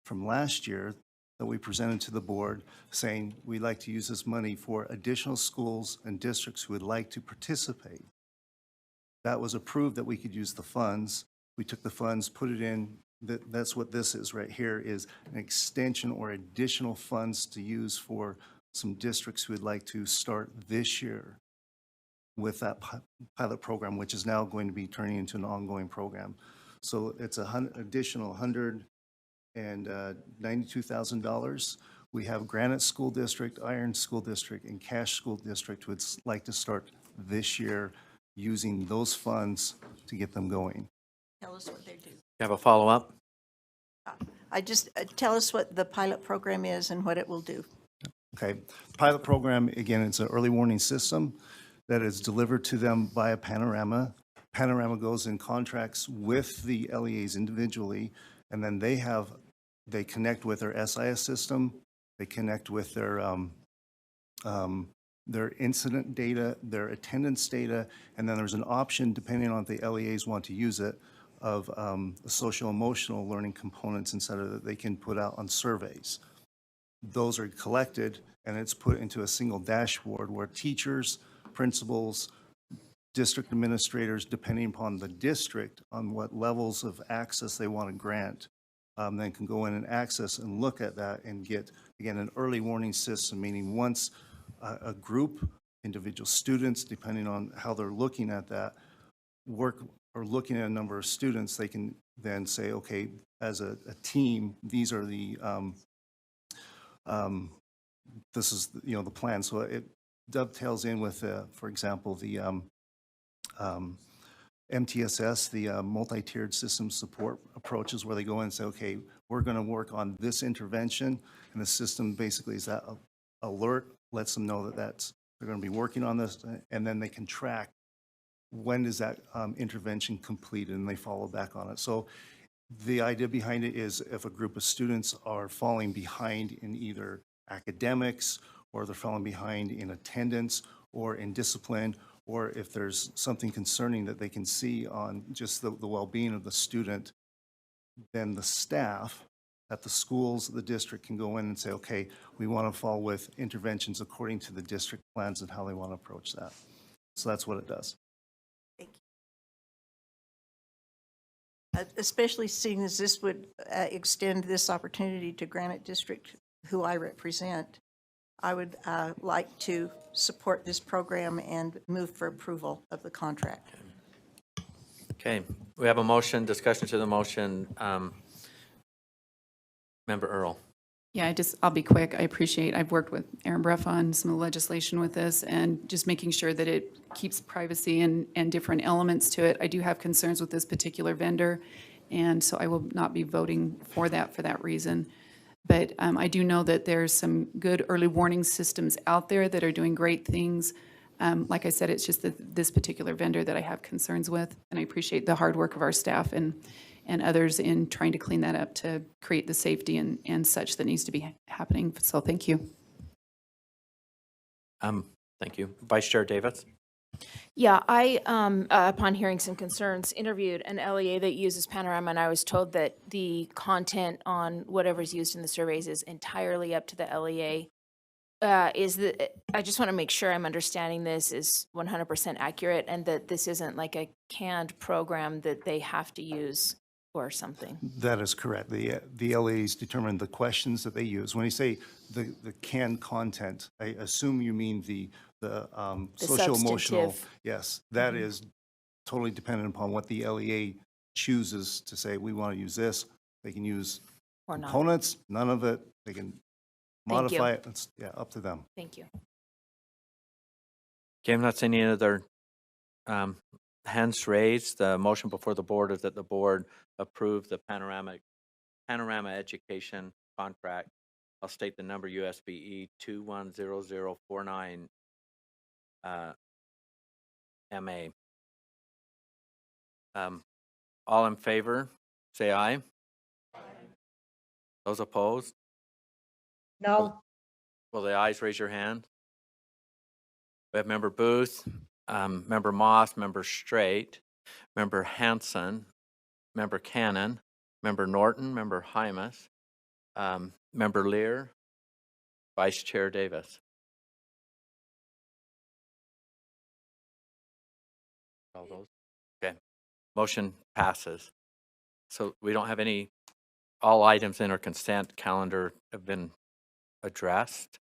from last year that we presented to the board saying we'd like to use this money for additional schools and districts who would like to participate. That was approved that we could use the funds. We took the funds, put it in. That's what this is right here, is an extension or additional funds to use for some districts who would like to start this year with that pilot program, which is now going to be turning into an ongoing program. So it's additional $192,000. We have Granite School District, Iron School District, and Cache School District would like to start this year using those funds to get them going. Tell us what they do. You have a follow-up? I just, tell us what the pilot program is and what it will do. Okay, pilot program, again, it's an early warning system that is delivered to them via Panorama. Panorama goes in contracts with the LEAs individually, and then they connect with their SIS system, they connect with their incident data, their attendance data, and then there's an option, depending on if the LEAs want to use it, of social emotional learning components inside of that they can put out on surveys. Those are collected and it's put into a single dashboard where teachers, principals, district administrators, depending upon the district, on what levels of access they want to grant, then can go in and access and look at that and get, again, an early warning system, meaning once a group, individual students, depending on how they're looking at that, work or looking at a number of students, they can then say, okay, as a team, these are the, this is, the plan. So it dovetails in with, for example, the MTSS, the multi-tiered system support approaches, where they go in and say, okay, we're going to work on this intervention, and the system basically is that alert, lets them know that they're going to be working on this, and then they can track when is that intervention completed, and they follow back on it. So the idea behind it is if a group of students are falling behind in either academics, or they're falling behind in attendance, or in discipline, or if there's something concerning that they can see on just the well-being of the student, then the staff at the schools, the district can go in and say, okay, we want to fall with interventions according to the district plans and how they want to approach that. So that's what it does. Thank you. Especially seeing as this would extend this opportunity to Granite District, who I represent, I would like to support this program and move for approval of the contract. Okay, we have a motion, discussion to the motion. Member Earl. Yeah, I'll be quick. I've worked with Aaron Bruff on some of the legislation with this and just making sure that it keeps privacy and different elements to it. I do have concerns with this particular vendor, and so I will not be voting for that reason. But I do know that there's some good early warning systems out there that are doing great things. Like I said, it's just this particular vendor that I have concerns with, and I appreciate the hard work of our staff and others in trying to clean that up to create the safety and such that needs to be happening. So thank you. Thank you. Vice Chair Davis. Yeah, I, upon hearing some concerns, interviewed an LEA that uses Panorama, and I was told that the content on whatever's used in the surveys is entirely up to the LEA. I just want to make sure I'm understanding this is 100% accurate and that this isn't like a canned program that they have to use or something. That is correct. The LAs determine the questions that they use. When you say the canned content, I assume you mean the social emotional. substantive. Yes, that is totally dependent upon what the LEA chooses to say, we want to use this. They can use Or not. components, none of it. They can Thank you. modify it. It's, yeah, up to them. Thank you. Okay, I'm not seeing any other hands raised. The motion before the board is that the board approve the Panorama Education contract. I'll state the number USBE 210049 MA. All in favor, say aye. Those opposed? No. Will the ayes raise your hand? We have Member Booth, Member Moss, Member Straight, Member Hanson, Member Cannon, Member Norton, Member Hymas, Member Lear, Vice Chair Davis. All those? Okay. Motion passes. So we don't have any, all items in our consent calendar have been addressed.